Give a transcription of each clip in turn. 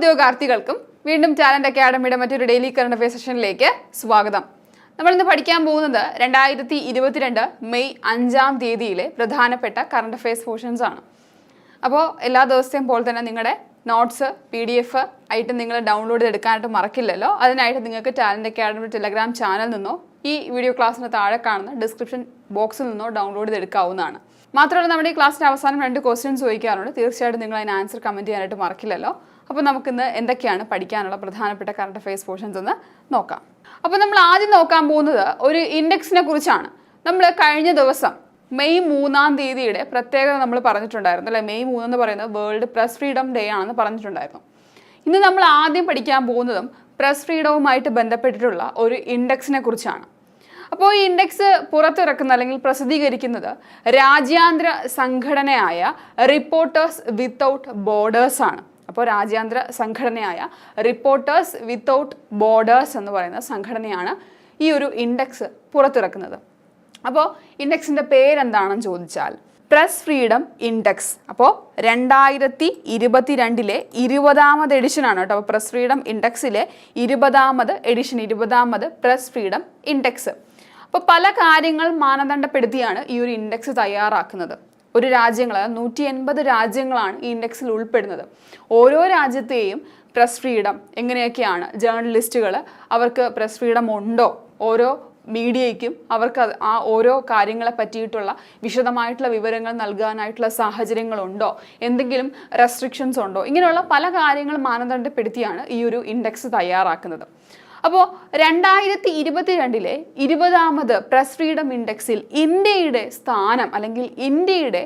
ഉദ്യോഗാർത്ഥികൾക്കും വീണ്ടും ടാലന്റ് അക്കാഡമിയുടെ മറ്റൊരു daily current affair സെഷനിലേക്ക് സ്വാഗതം. നമ്മൾ ഇന്ന് പഠിക്കാൻ പോകുന്നത് 2022 മെയ് 5-ാം തീയതിയിലെ പ്രധാനപ്പെട്ട കറണ്ട് അഫയേഴ്സ് പോർഷൻസ് ആണ്. അപ്പോൾ എല്ലാ ദിവസത്തെയും പോലെ തന്നെ നിങ്ങളുടെ നോട്ട്സ് PDF ആയിട്ട് നിങ്ങൾ ഡൗൺലോഡ് ചെയ്തെടുക്കാനായിട്ട് മറക്കില്ലല്ലോ. അതിനായിട്ട് നിങ്ങൾക്ക് ടാലന്റ് അക്കാഡമിയുടെ ടെലഗ്രാം ചാനൽ നിന്നോ ഈ വീഡിയോ ക്ലാസ്സിന് താഴെ കാണുന്ന ഡിസ്ക്രിപ്ഷൻ ബോക്സിൽ നിന്നോ ഡൗൺലോഡ് ചെയ്തെടുക്കാവുന്നതാണ്. മാത്രമല്ല നമ്മുടെ ഈ ക്ലാസ്സിൻ്റെ അവസാനം 2 ക്വസ്റ്റ്യൻസ് ചോദിക്കാറുണ്ട്. തീർച്ചയായിട്ടും നിങ്ങൾ അതിന് ആൻസർ കമൻറ്റ് ചെയ്യാനായിട്ട് മറക്കില്ലല്ലോ. അപ്പോൾ നമുക്കിന്ന് എന്തൊക്കെയാണ് പഠിക്കാനുള്ള പ്രധാനപ്പെട്ട കറണ്ട് അഫയേഴ്സ് പോർഷൻസ് എന്ന് നോക്കാം. അപ്പോൾ നമ്മൾ ആദ്യം നോക്കാൻ പോകുന്നത് ഒരു ഇൻഡെക്സിനെ കുറിച്ചാണ്. നമ്മൾ കഴിഞ്ഞ ദിവസം മെയ് 3-ാം തീയതിയുടെ പ്രത്യേകത നമ്മൾ പറഞ്ഞിട്ടുണ്ടായിരുന്നു അല്ലേ. മെയ് 3 എന്ന് പറയുന്നത് വേൾഡ് പ്രസ് ഫ്രീഡം ഡേ ആണെന്ന് പറഞ്ഞിട്ടുണ്ടായിരുന്നു. ഇന്ന് നമ്മൾ ആദ്യം പഠിക്കാൻ പോകുന്നതും പ്രസ് ഫ്രീഡവുമായിട്ട് ബന്ധപ്പെട്ടിട്ടുള്ള ഒരു ഇൻഡെക്സിനെ കുറിച്ചാണ്. അപ്പോൾ ഈ ഇൻഡെക്സ് പുറത്തിറക്കുന്ന അല്ലെങ്കിൽ പ്രസിദ്ധീകരിക്കുന്നത് രാജ്യാന്തര സംഘടനയായ റിപ്പോർട്ടേഴ്സ് വിത്തൗട്ട് ബോർഡേഴ്സ് ആണ്. അപ്പോൾ രാജ്യാന്തര സംഘടനയായ റിപ്പോർട്ടേഴ്സ് വിത്തൗട്ട് ബോർഡേഴ്സ് എന്ന് പറയുന്ന സംഘടനയാണ് ഈ ഒരു ഇൻഡെക്സ് പുറത്തിറക്കുന്നത്. അപ്പോൾ ഇൻഡെക്സിൻ്റെ പേരെന്താണെന്ന് ചോദിച്ചാൽ പ്രസ് ഫ്രീഡം ഇൻഡെക്സ്. അപ്പോൾ 2022 20ാമത് എഡിഷനാണ് കേട്ടോ. അപ്പോൾ പ്രസ് ഫ്രീഡം ഇൻഡെക്സിലെ 20ാമത് എഡിഷൻ, 20ാമത് പ്രസ് ഫ്രീഡം ഇൻഡെക്സ്. അപ്പോൾ പല കാര്യങ്ങൾ മാനദണ്ഡപ്പെടുത്തിയാണ് ഈ ഒരു ഇൻഡെക്സ് തയ്യാറാക്കുന്നത്. ഒരു രാജ്യങ്ങൾ 180 രാജ്യങ്ങളാണ് ഈ ഇൻഡെക്സിൽ ഉൾപ്പെടുന്നത്. ഓരോ രാജ്യത്തെയും പ്രസ് ഫ്രീഡം എങ്ങനെയൊക്കെയാണ്, ജേർണലിസ്റ്റുകൾ അവർക്ക് പ്രസ് ഫ്രീഡം ഉണ്ടോ, ഓരോ മീഡിയയ്ക്കും അവർക്ക് ആ ഓരോ കാര്യങ്ങളെ പറ്റിയിട്ടുള്ള വിശദമായിട്ടുള്ള വിവരങ്ങൾ നൽകാനായിട്ടുള്ള സാഹചര്യങ്ങളുണ്ടോ, എന്തെങ്കിലും റെസ്ട്രിക്ഷൻസ് ഉണ്ടോ, ഇങ്ങനെയുള്ള പല കാര്യങ്ങൾ മാനദണ്ഡപ്പെടുത്തിയാണ് ഈ ഒരു ഇൻഡെക്സ് തയ്യാറാക്കുന്നത്. അപ്പോൾ 2022 20ാമത് പ്രസ് ഫ്രീഡം ഇൻഡെക്സിൽ ഇന്ത്യയുടെ സ്ഥാനം അല്ലെങ്കിൽ ഇന്ത്യയുടെ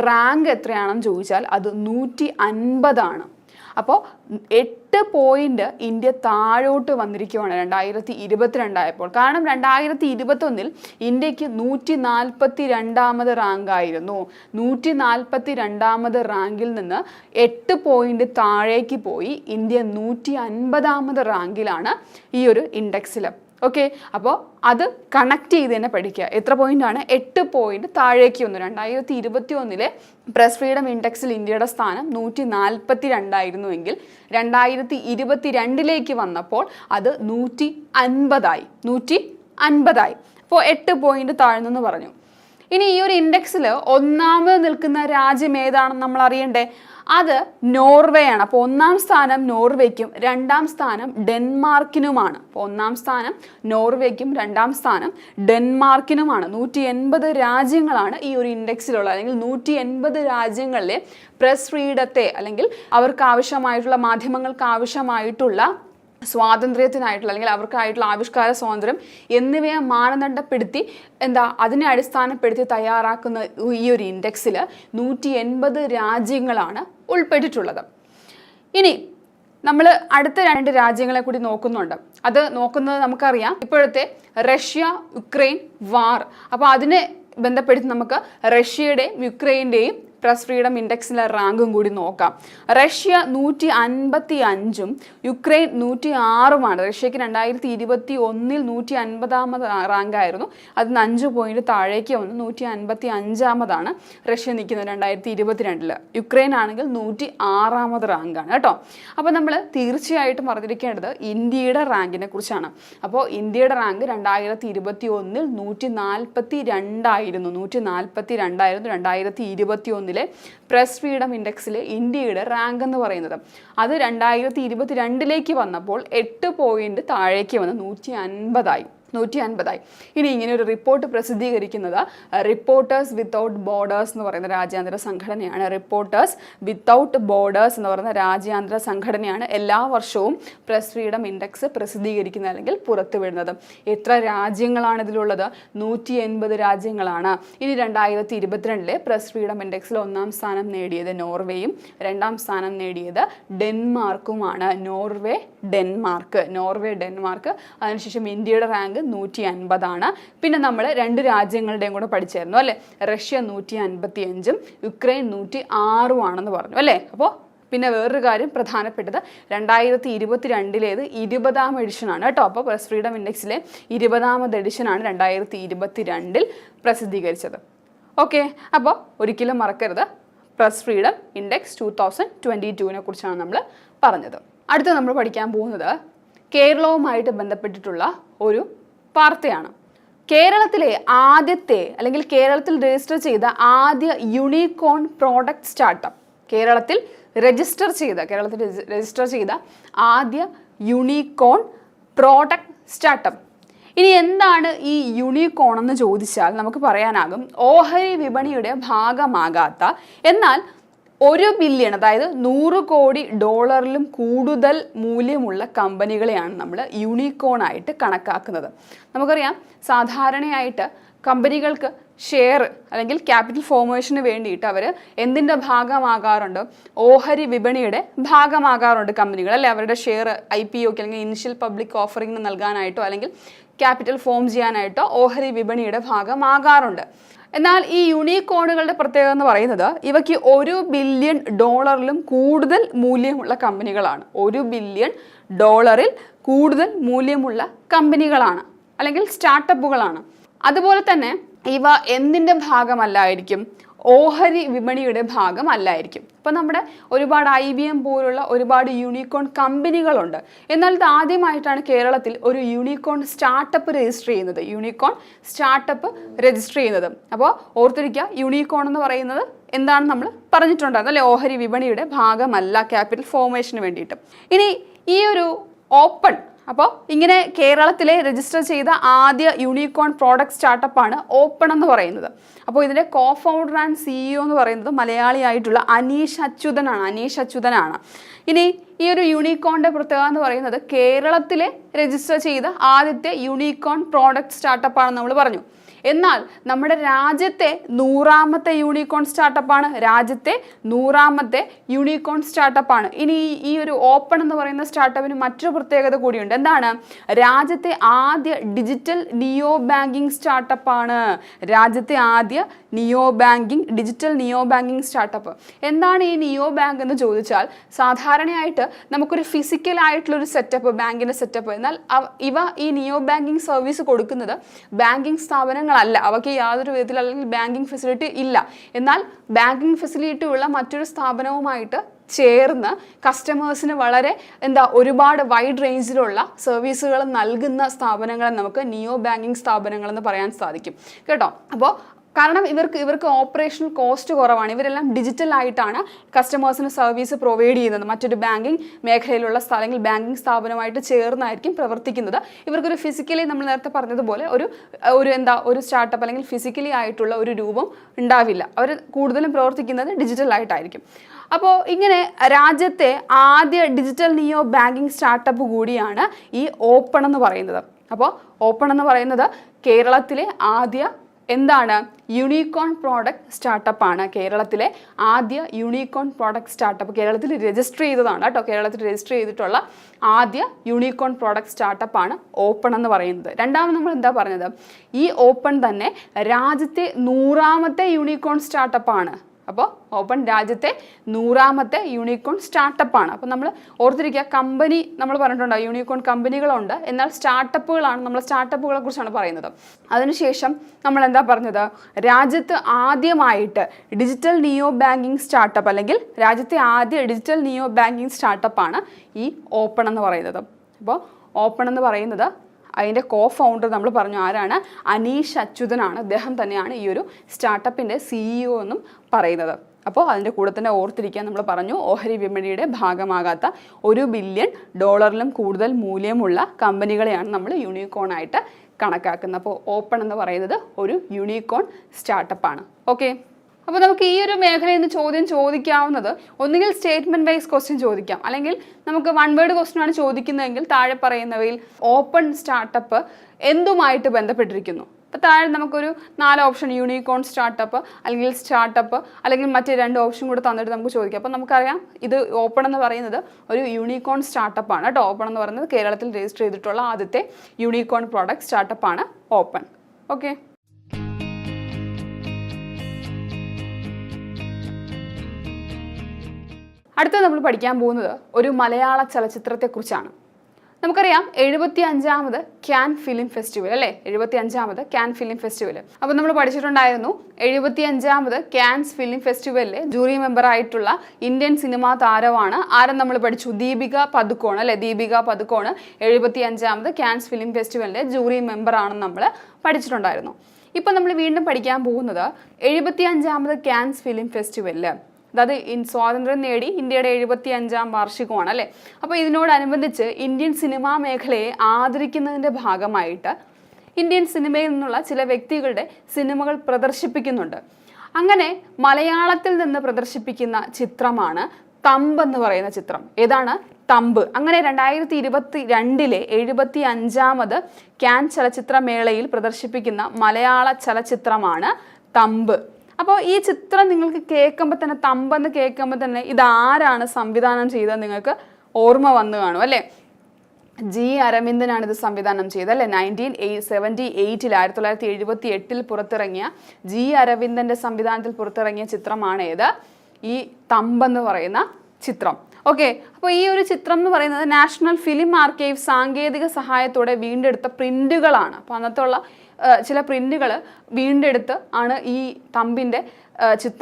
റാങ്ക് എത്രയാണെന്ന് ചോദിച്ചാൽ അത് 150 ആണ്. അപ്പോൾ 8 പോയിന്റ് ഇന്ത്യ താഴോട്ട് വന്നിരിക്കുകയാണ് 2022 ആയപ്പോൾ. കാരണം 2021 ഇന്ത്യക്ക് 142ാമത് റാങ്കായിരുന്നു. 142ാമത് റാങ്കിൽ നിന്ന് 8 പോയിന്റ് താഴേക്ക് പോയി ഇന്ത്യ 150ാമത് റാങ്കിലാണ് ഈ ഒരു ഇൻഡെക്സിൽ. ഓക്കെ, അപ്പോൾ അത് കണക്ട് ചെയ്ത് തന്നെ പഠിക്കുക. എത്ര പോയിന്റാണ്? 8 പോയിന്റ് താഴേക്ക് വന്നു. 2021 പ്രസ് ഫ്രീഡം ഇൻഡെക്സിൽ ഇന്ത്യയുടെ സ്ഥാനം 142 ആയിരുന്നുവെങ്കിൽ 2022 വന്നപ്പോൾ അത് 150 ആയി. അപ്പോൾ 8 പോയിന്റ് താഴ്ന്നെന്ന് പറഞ്ഞു. ഇനി ഈ ഒരു ഇൻഡെക്സിൽ ഒന്നാമത് നിൽക്കുന്ന രാജ്യം ഏതാണെന്ന് നമ്മൾ അറിയണ്ടേ? അത് നോർവേ ആണ്. അപ്പോൾ 1-ാം സ്ഥാനം നോർവേക്കും 2-ാം സ്ഥാനം ഡെൻമാർക്കിനുമാണ്. അപ്പോൾ 1-ാം സ്ഥാനം നോർവേക്കും 2-ാം സ്ഥാനം ഡെൻമാർക്കിനുമാണ്. 180 രാജ്യങ്ങളാണ് ഈ ഒരു ഇൻഡെക്സിലുള്ള, അല്ലെങ്കിൽ 180 രാജ്യങ്ങളിലെ പ്രസ് ഫ്രീഡത്തെ അല്ലെങ്കിൽ അവർക്ക് ആവശ്യമായിട്ടുള്ള, മാധ്യമങ്ങൾക്ക് ആവശ്യമായിട്ടുള്ള സ്വാതന്ത്ര്യത്തിനായിട്ടുള്ള അല്ലെങ്കിൽ അവർക്കായിട്ടുള്ള ആവിഷ്കാര സ്വാതന്ത്ര്യം എന്നിവയെ മാനദണ്ഡപ്പെടുത്തി അതിനെ അടിസ്ഥാനപ്പെടുത്തി തയ്യാറാക്കുന്ന ഈ ഒരു ഇൻഡെക്സിൽ 180 രാജ്യങ്ങളാണ് ഉൾപ്പെട്ടിട്ടുള്ളത്. ഇനി നമ്മൾ അടുത്ത 2 രാജ്യങ്ങളെ കൂടി നോക്കുന്നുണ്ട്. അത് നോക്കുന്നത് നമുക്കറിയാം, ഇപ്പോഴത്തെ റഷ്യ യുക്രൈൻ വാർ. അപ്പോൾ അതിനെ ബന്ധപ്പെടുത്തി നമുക്ക് റഷ്യയുടെയും യുക്രൈൻ്റെയും പ്രസ് ഫ്രീഡം ഇൻഡെക്സിലെ റാങ്കും കൂടി നോക്കാം. റഷ്യ 155ഉം യുക്രൈൻ 106ഉമാണ്. റഷ്യക്ക് 2021 150ാമത് റാങ്കായിരുന്നു. അതിന് 5 പോയിന്റ് താഴേക്ക് വന്ന് 155ാമതാണ് റഷ്യ നിൽക്കുന്നത് 2022. യുക്രൈൻ ആണെങ്കിൽ 106ാമത് റാങ്കാണ് കേട്ടോ. അപ്പോൾ നമ്മൾ തീർച്ചയായിട്ടും അറിഞ്ഞിരിക്കേണ്ടത് ഇന്ത്യയുടെ റാങ്കിനെ കുറിച്ചാണ്. അപ്പോൾ ഇന്ത്യയുടെ റാങ്ക് 2021 142 ആയിരുന്നു. 2021 പ്രസ് ഫ്രീഡം ഇൻഡെക്സിലെ ഇന്ത്യയുടെ റാങ്ക് എന്ന് പറയുന്നത്. അത് 2022 വന്നപ്പോൾ 8 പോയിന്റ് താഴേക്ക് വന്ന് 150 ആയി. ഇനി ഇങ്ങനെ ഒരു റിപ്പോർട്ട് പ്രസിദ്ധീകരിക്കുന്നത് റിപ്പോർട്ടേഴ്സ് വിത്തൗട്ട് ബോർഡേഴ്സ് എന്ന് പറയുന്ന രാജ്യാന്തര സംഘടനയാണ്. റിപ്പോർട്ടേഴ്സ് വിത്തൗട്ട് ബോർഡേഴ്സ് എന്ന് പറയുന്ന രാജ്യാന്തര സംഘടനയാണ് എല്ലാ വർഷവും പ്രസ് ഫ്രീഡം ഇൻഡെക്സ് പ്രസിദ്ധീകരിക്കുന്നത് അല്ലെങ്കിൽ പുറത്തുവിടുന്നത്. എത്ര രാജ്യങ്ങളാണ് ഇതിലുള്ളത്? 180 രാജ്യങ്ങളാണ്. ഇനി 2022 പ്രസ് ഫ്രീഡം ഇൻഡെക്സിൽ 1-ാം സ്ഥാനം നേടിയത് നോർവേയും 2-ാം സ്ഥാനം നേടിയത് ഡെൻമാർക്കുമാണ്. Norway Denmark. അതിനുശേഷം ഇന്ത്യയുടെ റാങ്ക് 150 ആണ്. പിന്നെ നമ്മൾ 2 രാജ്യങ്ങളുടെയും കൂടെ പഠിച്ചായിരുന്നു അല്ലേ. റഷ്യ 155ഉം യുക്രൈൻ 106ഉം ആണെന്ന് പറഞ്ഞു അല്ലേ. അപ്പോൾ പിന്നെ വേറൊരു കാര്യം പ്രധാനപ്പെട്ടത് 2022 20ാം എഡിഷനാണ് കേട്ടോ. അപ്പോൾ പ്രസ് ഫ്രീഡം ഇൻഡെക്സിലെ 20ാമത് എഡിഷനാണ് 2022 പ്രസിദ്ധീകരിച്ചത്. ഓക്കെ, അപ്പോൾ ഒരിക്കലും മറക്കരുത്, പ്രസ് ഫ്രീഡം ഇൻഡെക്സ് 2022 കുറിച്ചാണ് നമ്മൾ പറഞ്ഞത്. അടുത്ത നമ്മൾ പഠിക്കാൻ പോകുന്നത് കേരളവുമായിട്ട് ബന്ധപ്പെട്ടിട്ടുള്ള ഒരു വാർത്തയാണ്. കേരളത്തിലെ ആദ്യത്തെ അല്ലെങ്കിൽ കേരളത്തിൽ രജിസ്റ്റർ ചെയ്ത ആദ്യ യൂണിക്കോൺ പ്രോഡക്റ്റ് സ്റ്റാർട്ടപ്പ്, കേരളത്തിൽ രജിസ്റ്റർ ചെയ്ത ആദ്യ യൂണിക്കോൺ പ്രോഡക്റ്റ് സ്റ്റാർട്ടപ്പ്. ഇനി എന്താണ് ഈ യൂണിക്കോൺ എന്ന് ചോദിച്ചാൽ നമുക്ക് പറയാനാകും ഓഹരി വിപണിയുടെ ഭാഗമാകാത്ത എന്നാൽ $1 ബില്യൺ അതായത് $100 കോടി കൂടുതൽ മൂല്യമുള്ള കമ്പനികളെയാണ് നമ്മൾ യൂണിക്കോൺ ആയിട്ട് കണക്കാക്കുന്നത്. നമുക്കറിയാം സാധാരണയായിട്ട് കമ്പനികൾക്ക് ഷെയർ അല്ലെങ്കിൽ ക്യാപിറ്റൽ ഫോർമേഷന് വേണ്ടിയിട്ട് അവർ എന്തിൻ്റെ ഭാഗമാകാറുണ്ട്? ഓഹരി വിപണിയുടെ ഭാഗമാകാറുണ്ട് കമ്പനികൾ അല്ലെ. അവരുടെ ഷെയർ IPOക്ക് അല്ലെങ്കിൽ ഇനിഷ്യൽ പബ്ലിക് ഓഫറിംഗിന് നൽകാനായിട്ടോ അല്ലെങ്കിൽ ക്യാപിറ്റൽ ഫോം ചെയ്യാനായിട്ടോ ഓഹരി വിപണിയുടെ ഭാഗമാകാറുണ്ട്. എന്നാൽ ഈ യൂണിക്കോണുകളുടെ പ്രത്യേകത എന്ന് പറയുന്നത് ഇവയ്ക്ക് $1 ബില്യൺ കൂടുതൽ മൂല്യമുള്ള കമ്പനികളാണ്. $1 ബില്യൺ കൂടുതൽ മൂല്യമുള്ള കമ്പനികളാണ് അല്ലെങ്കിൽ സ്റ്റാർട്ടപ്പുകളാണ്. അതുപോലെ തന്നെ ഇവ എന്തിൻ്റെ ഭാഗമല്ലായിരിക്കും? ഓഹരി വിപണിയുടെ ഭാഗമല്ലായിരിക്കും. ഇപ്പം നമ്മുടെ ഒരുപാട് IBM പോലുള്ള ഒരുപാട് യൂണിക്കോൺ കമ്പനികളുണ്ട്. എന്നാൽ ഇത് ആദ്യമായിട്ടാണ് കേരളത്തിൽ ഒരു യൂണിക്കോൺ സ്റ്റാർട്ടപ്പ് രജിസ്റ്റർ ചെയ്യുന്നത്. അപ്പോൾ ഓർത്തിരിക്കുക, യൂണിക്കോൺ എന്ന് പറയുന്നത് എന്താണെന്ന് നമ്മൾ പറഞ്ഞിട്ടുണ്ടായിരുന്നു അല്ലെ. ഓഹരി വിപണിയുടെ ഭാഗമല്ല ക്യാപിറ്റൽ ഫോർമേഷന് വേണ്ടിയിട്ട്. ഇനി ഈ ഒരു ഓപ്പൺ, അപ്പോൾ ഇങ്ങനെ കേരളത്തിലെ രജിസ്റ്റർ ചെയ്ത ആദ്യ യൂണിക്കോൺ പ്രോഡക്റ്റ് സ്റ്റാർട്ടപ്പാണ് ഓപ്പൺ എന്ന് പറയുന്നത്. അപ്പോൾ ഇതിൻ്റെ co-founder ആൻഡ് CEO എന്ന് പറയുന്നത് മലയാളിയായിട്ടുള്ള അനീഷ് അച്യുതനാണ്. ഇനി ഈ ഒരു യൂണിക്കോണിൻ്റെ പ്രത്യേകത എന്ന് പറയുന്നത് കേരളത്തിലെ രജിസ്റ്റർ ചെയ്ത ആദ്യത്തെ യൂണിക്കോൺ പ്രോഡക്റ്റ് സ്റ്റാർട്ടപ്പാണെന്ന് നമ്മൾ പറഞ്ഞു. എന്നാൽ നമ്മുടെ രാജ്യത്തെ 100ാമത്തെ യൂണിക്കോൺ സ്റ്റാർട്ടപ്പാണ്. ഇനി ഈ ഒരു ഓപ്പൺ എന്ന് പറയുന്ന സ്റ്റാർട്ടപ്പിന് മറ്റൊരു പ്രത്യേകത കൂടിയുണ്ട്. എന്താണ്? രാജ്യത്തെ ആദ്യ ഡിജിറ്റൽ നിയോ ബാങ്കിങ് സ്റ്റാർട്ടപ്പാണ്. ഡിജിറ്റൽ നിയോ ബാങ്കിങ് സ്റ്റാർട്ടപ്പ്. എന്താണ് ഈ നിയോ ബാങ്ക് എന്ന് ചോദിച്ചാൽ സാധാരണയായിട്ട് നമുക്കൊരു ഫിസിക്കൽ ആയിട്ടുള്ളൊരു സെറ്റപ്പ്, ബാങ്കിൻ്റെ സെറ്റപ്പ്. എന്നാൽ ഈ നിയോ ബാങ്കിങ് സർവീസ് കൊടുക്കുന്നത് ബാങ്കിങ് സ്ഥാപനങ്ങളല്ല. അവയ്ക്ക് യാതൊരു വിധത്തിൽ അല്ലെങ്കിൽ ബാങ്കിങ് ഫെസിലിറ്റി ഇല്ല. എന്നാൽ ബാങ്കിങ് ഫെസിലിറ്റി ഉള്ള മറ്റൊരു സ്ഥാപനവുമായിട്ട് ചേർന്ന് കസ്റ്റമേഴ്സിന് വളരെ ഒരുപാട് വൈഡ് റേഞ്ചിലുള്ള സർവീസുകൾ നൽകുന്ന സ്ഥാപനങ്ങളെ നമുക്ക് നിയോ ബാങ്കിങ് സ്ഥാപനങ്ങൾ എന്ന് പറയാൻ സാധിക്കും കേട്ടോ. അപ്പോൾ കാരണം ഇവർക്ക് ഓപ്പറേഷണൽ കോസ്റ്റ് കുറവാണ്. ഇവരെല്ലാം ഡിജിറ്റൽ ആയിട്ടാണ് കസ്റ്റമേഴ്സിന് സർവീസ് പ്രൊവൈഡ് ചെയ്യുന്നത്. മറ്റൊരു ബാങ്കിങ് മേഖലയിലുള്ള അല്ലെങ്കിൽ ബാങ്കിങ് സ്ഥാപനമായിട്ട് ചേർന്നായിരിക്കും പ്രവർത്തിക്കുന്നത്. ഇവർക്കൊരു ഫിസിക്കലി നമ്മൾ നേരത്തെ പറഞ്ഞതുപോലെ ഒരു സ്റ്റാർട്ടപ്പ് അല്ലെങ്കിൽ ഫിസിക്കലി ആയിട്ടുള്ള ഒരു രൂപം ഉണ്ടാവില്ല. അവർ കൂടുതലും പ്രവർത്തിക്കുന്നത് ഡിജിറ്റൽ ആയിട്ടായിരിക്കും. അപ്പോൾ ഇങ്ങനെ രാജ്യത്തെ ആദ്യ ഡിജിറ്റൽ നിയോ ബാങ്കിങ് സ്റ്റാർട്ടപ്പ് കൂടിയാണ് ഈ ഓപ്പൺ എന്ന് പറയുന്നത്. അപ്പോൾ ഓപ്പൺ എന്ന് പറയുന്നത് കേരളത്തിലെ ആദ്യ യൂണിക്കോൺ പ്രോഡക്റ്റ് സ്റ്റാർട്ടപ്പാണ്. കേരളത്തിലെ ആദ്യ യൂണിക്കോൺ പ്രോഡക്റ്റ് സ്റ്റാർട്ടപ്പ് കേരളത്തിൽ രജിസ്റ്റർ ചെയ്തതാണ് കേട്ടോ. കേരളത്തിൽ രജിസ്റ്റർ ചെയ്തിട്ടുള്ള ആദ്യ യൂണിക്കോൺ പ്രോഡക്റ്റ് സ്റ്റാർട്ടപ്പാണ് ഓപ്പൺ എന്ന് പറയുന്നത്. രണ്ടാമത് നമ്മൾ പറഞ്ഞത് ഈ ഓപ്പൺ തന്നെ രാജ്യത്തെ 100ാമത്തെ യൂണിക്കോൺ സ്റ്റാർട്ടപ്പാണ്. അപ്പോൾ ഓപ്പൺ രാജ്യത്തെ 100ാമത്തെ യൂണിക്കോൺ സ്റ്റാർട്ടപ്പാണ്. അപ്പോൾ നമ്മൾ ഓർത്തിരിക്കുക, കമ്പനി നമ്മൾ പറഞ്ഞിട്ടുണ്ട് യൂണിക്കോൺ കമ്പനികളുണ്ട്, എന്നാൽ നമ്മൾ സ്റ്റാർട്ടപ്പുകളെ കുറിച്ചാണ് പറയുന്നത്. അതിനുശേഷം നമ്മൾ പറഞ്ഞത് രാജ്യത്ത് ആദ്യമായിട്ട് ഡിജിറ്റൽ നിയോ ബാങ്കിങ് സ്റ്റാർട്ടപ്പ് അല്ലെങ്കിൽ രാജ്യത്തെ ആദ്യ ഡിജിറ്റൽ നിയോ ബാങ്കിങ് സ്റ്റാർട്ടപ്പാണ് ഈ ഓപ്പൺ എന്ന് പറയുന്നത്. അപ്പോൾ ഓപ്പൺ എന്ന് പറയുന്നത് അതിൻ്റെ co-founder നമ്മൾ പറഞ്ഞു ആരാണ്? അനീഷ് അച്യുതനാണ്. അദ്ദേഹം തന്നെയാണ് ഈ ഒരു സ്റ്റാർട്ടപ്പിൻ്റെ CEO എന്നും പറയുന്നത്. അപ്പോൾ അതിൻ്റെ കൂടെ തന്നെ ഓർത്തിരിക്കാൻ നമ്മൾ പറഞ്ഞു ഓഹരി വിപണിയുടെ ഭാഗമാകാത്ത $1 ബില്യൺ കൂടുതൽ മൂല്യമുള്ള കമ്പനികളെയാണ് നമ്മൾ യൂണിക്കോൺ ആയിട്ട് കണക്കാക്കുന്നത്. അപ്പോൾ ഓപ്പൺ എന്ന് പറയുന്നത് ഒരു യൂണിക്കോൺ സ്റ്റാർട്ടപ്പാണ്. ഓക്കെ, അപ്പോൾ നമുക്ക് ഈ ഒരു മേഖലയിൽ നിന്ന് ചോദ്യം ചോദിക്കാവുന്നത് ഒന്നുകിൽ സ്റ്റേറ്റ്മെൻറ്റ് വൈസ് ക്വസ്റ്റ്യൻ ചോദിക്കാം, അല്ലെങ്കിൽ നമുക്ക് 1 വേർഡ് ക്വസ്റ്റ്യൻ ആണ് ചോദിക്കുന്നതെങ്കിൽ താഴെ പറയുന്നവയിൽ ഓപ്പൺ സ്റ്റാർട്ടപ്പ് എന്തുമായിട്ട് ബന്ധപ്പെട്ടിരിക്കുന്നു? അപ്പോൾ താഴെ നമുക്കൊരു 4 ഓപ്ഷൻ യൂണിക്കോൺ സ്റ്റാർട്ടപ്പ് അല്ലെങ്കിൽ മറ്റ് 2 ഓപ്ഷൻ കൂടെ തന്നിട്ട് നമുക്ക് ചോദിക്കാം. അപ്പോൾ നമുക്കറിയാം ഇത് ഓപ്പൺ എന്ന് പറയുന്നത് ഒരു യൂണിക്കോൺ സ്റ്റാർട്ടപ്പാണ് കേട്ടോ. ഓപ്പൺ എന്ന് പറയുന്നത് കേരളത്തിൽ രജിസ്റ്റർ ചെയ്തിട്ടുള്ള ആദ്യത്തെ യൂണിക്കോൺ പ്രോഡക്റ്റ് സ്റ്റാർട്ടപ്പാണ് ഓപ്പൺ. ഓക്കെ, അടുത്ത നമ്മൾ പഠിക്കാൻ പോകുന്നത് ഒരു മലയാള ചലച്ചിത്രത്തെക്കുറിച്ചാണ്. നമുക്കറിയാം 75ാമത് ക്യാൻ ഫിലിം ഫെസ്റ്റിവൽ അല്ലേ, 75ാമത് ക്യാൻ ഫിലിം ഫെസ്റ്റിവൽ. അപ്പോൾ നമ്മൾ പഠിച്ചിട്ടുണ്ടായിരുന്നു 75ാമത് ക്യാൻസ് ഫിലിം ഫെസ്റ്റിവലിലെ ജൂറി മെമ്പർ ആയിട്ടുള്ള ഇന്ത്യൻ സിനിമാ താരമാണ് ആരും നമ്മൾ പഠിച്ചു, ദീപിക പദുക്കോൺ അല്ലേ. ദീപിക പദുക്കോൺ 75ാമത് ക്യാൻസ് ഫിലിം ഫെസ്റ്റിവലിന്റെ ജൂറി മെമ്പർ ആണെന്ന് നമ്മൾ പഠിച്ചിട്ടുണ്ടായിരുന്നു. ഇപ്പം നമ്മൾ വീണ്ടും പഠിക്കാൻ പോകുന്നത് 75ാമത് ക്യാൻസ് ഫിലിം ഫെസ്റ്റിവലിൽ, അതായത് സ്വാതന്ത്ര്യം നേടി ഇന്ത്യയുടെ 75ാം വാർഷികമാണ് അല്ലേ. അപ്പോൾ ഇതിനോടനുബന്ധിച്ച് ഇന്ത്യൻ സിനിമാ മേഖലയെ ആദരിക്കുന്നതിൻ്റെ ഭാഗമായിട്ട് ഇന്ത്യൻ സിനിമയിൽ നിന്നുള്ള ചില വ്യക്തികളുടെ സിനിമകൾ പ്രദർശിപ്പിക്കുന്നുണ്ട്. അങ്ങനെ മലയാളത്തിൽ നിന്ന് പ്രദർശിപ്പിക്കുന്ന ചിത്രമാണ് തമ്പ് എന്ന് പറയുന്ന ചിത്രം. ഏതാണ്? തമ്പ്. അങ്ങനെ 2022 75ാമത് ക്യാൻ ചലച്ചിത്രമേളയിൽ പ്രദർശിപ്പിക്കുന്ന മലയാള ചലച്ചിത്രമാണ് തമ്പ്. അപ്പോൾ ഈ ചിത്രം നിങ്ങൾക്ക് കേൾക്കുമ്പോൾ തന്നെ, തമ്പെന്ന് കേൾക്കുമ്പോൾ തന്നെ ഇതാരാണ് സംവിധാനം ചെയ്തത് നിങ്ങൾക്ക് ഓർമ്മ വന്നു കാണും അല്ലേ. ജി അരവിന്ദനാണ് ഇത് സംവിധാനം ചെയ്തത് അല്ലേ. 1978 1978 പുറത്തിറങ്ങിയ ജി അരവിന്ദന്റെ സംവിധാനത്തിൽ പുറത്തിറങ്ങിയ ചിത്രമാണ് ഏത്? ഈ തമ്പെന്ന് പറയുന്ന ചിത്രം. ഓക്കെ, അപ്പോൾ ഈ ഒരു ചിത്രം എന്ന് പറയുന്നത് നാഷണൽ ഫിലിം ആർക്കൈവ് സാങ്കേതിക സഹായത്തോടെ വീണ്ടെടുത്ത പ്രിന്റുകളാണ്. അപ്പോൾ അന്നത്തുള്ള ചില പ്രിന്റുകൾ വീണ്ടെടുത്ത് ആണ് ഈ തമ്പിൻ്റെ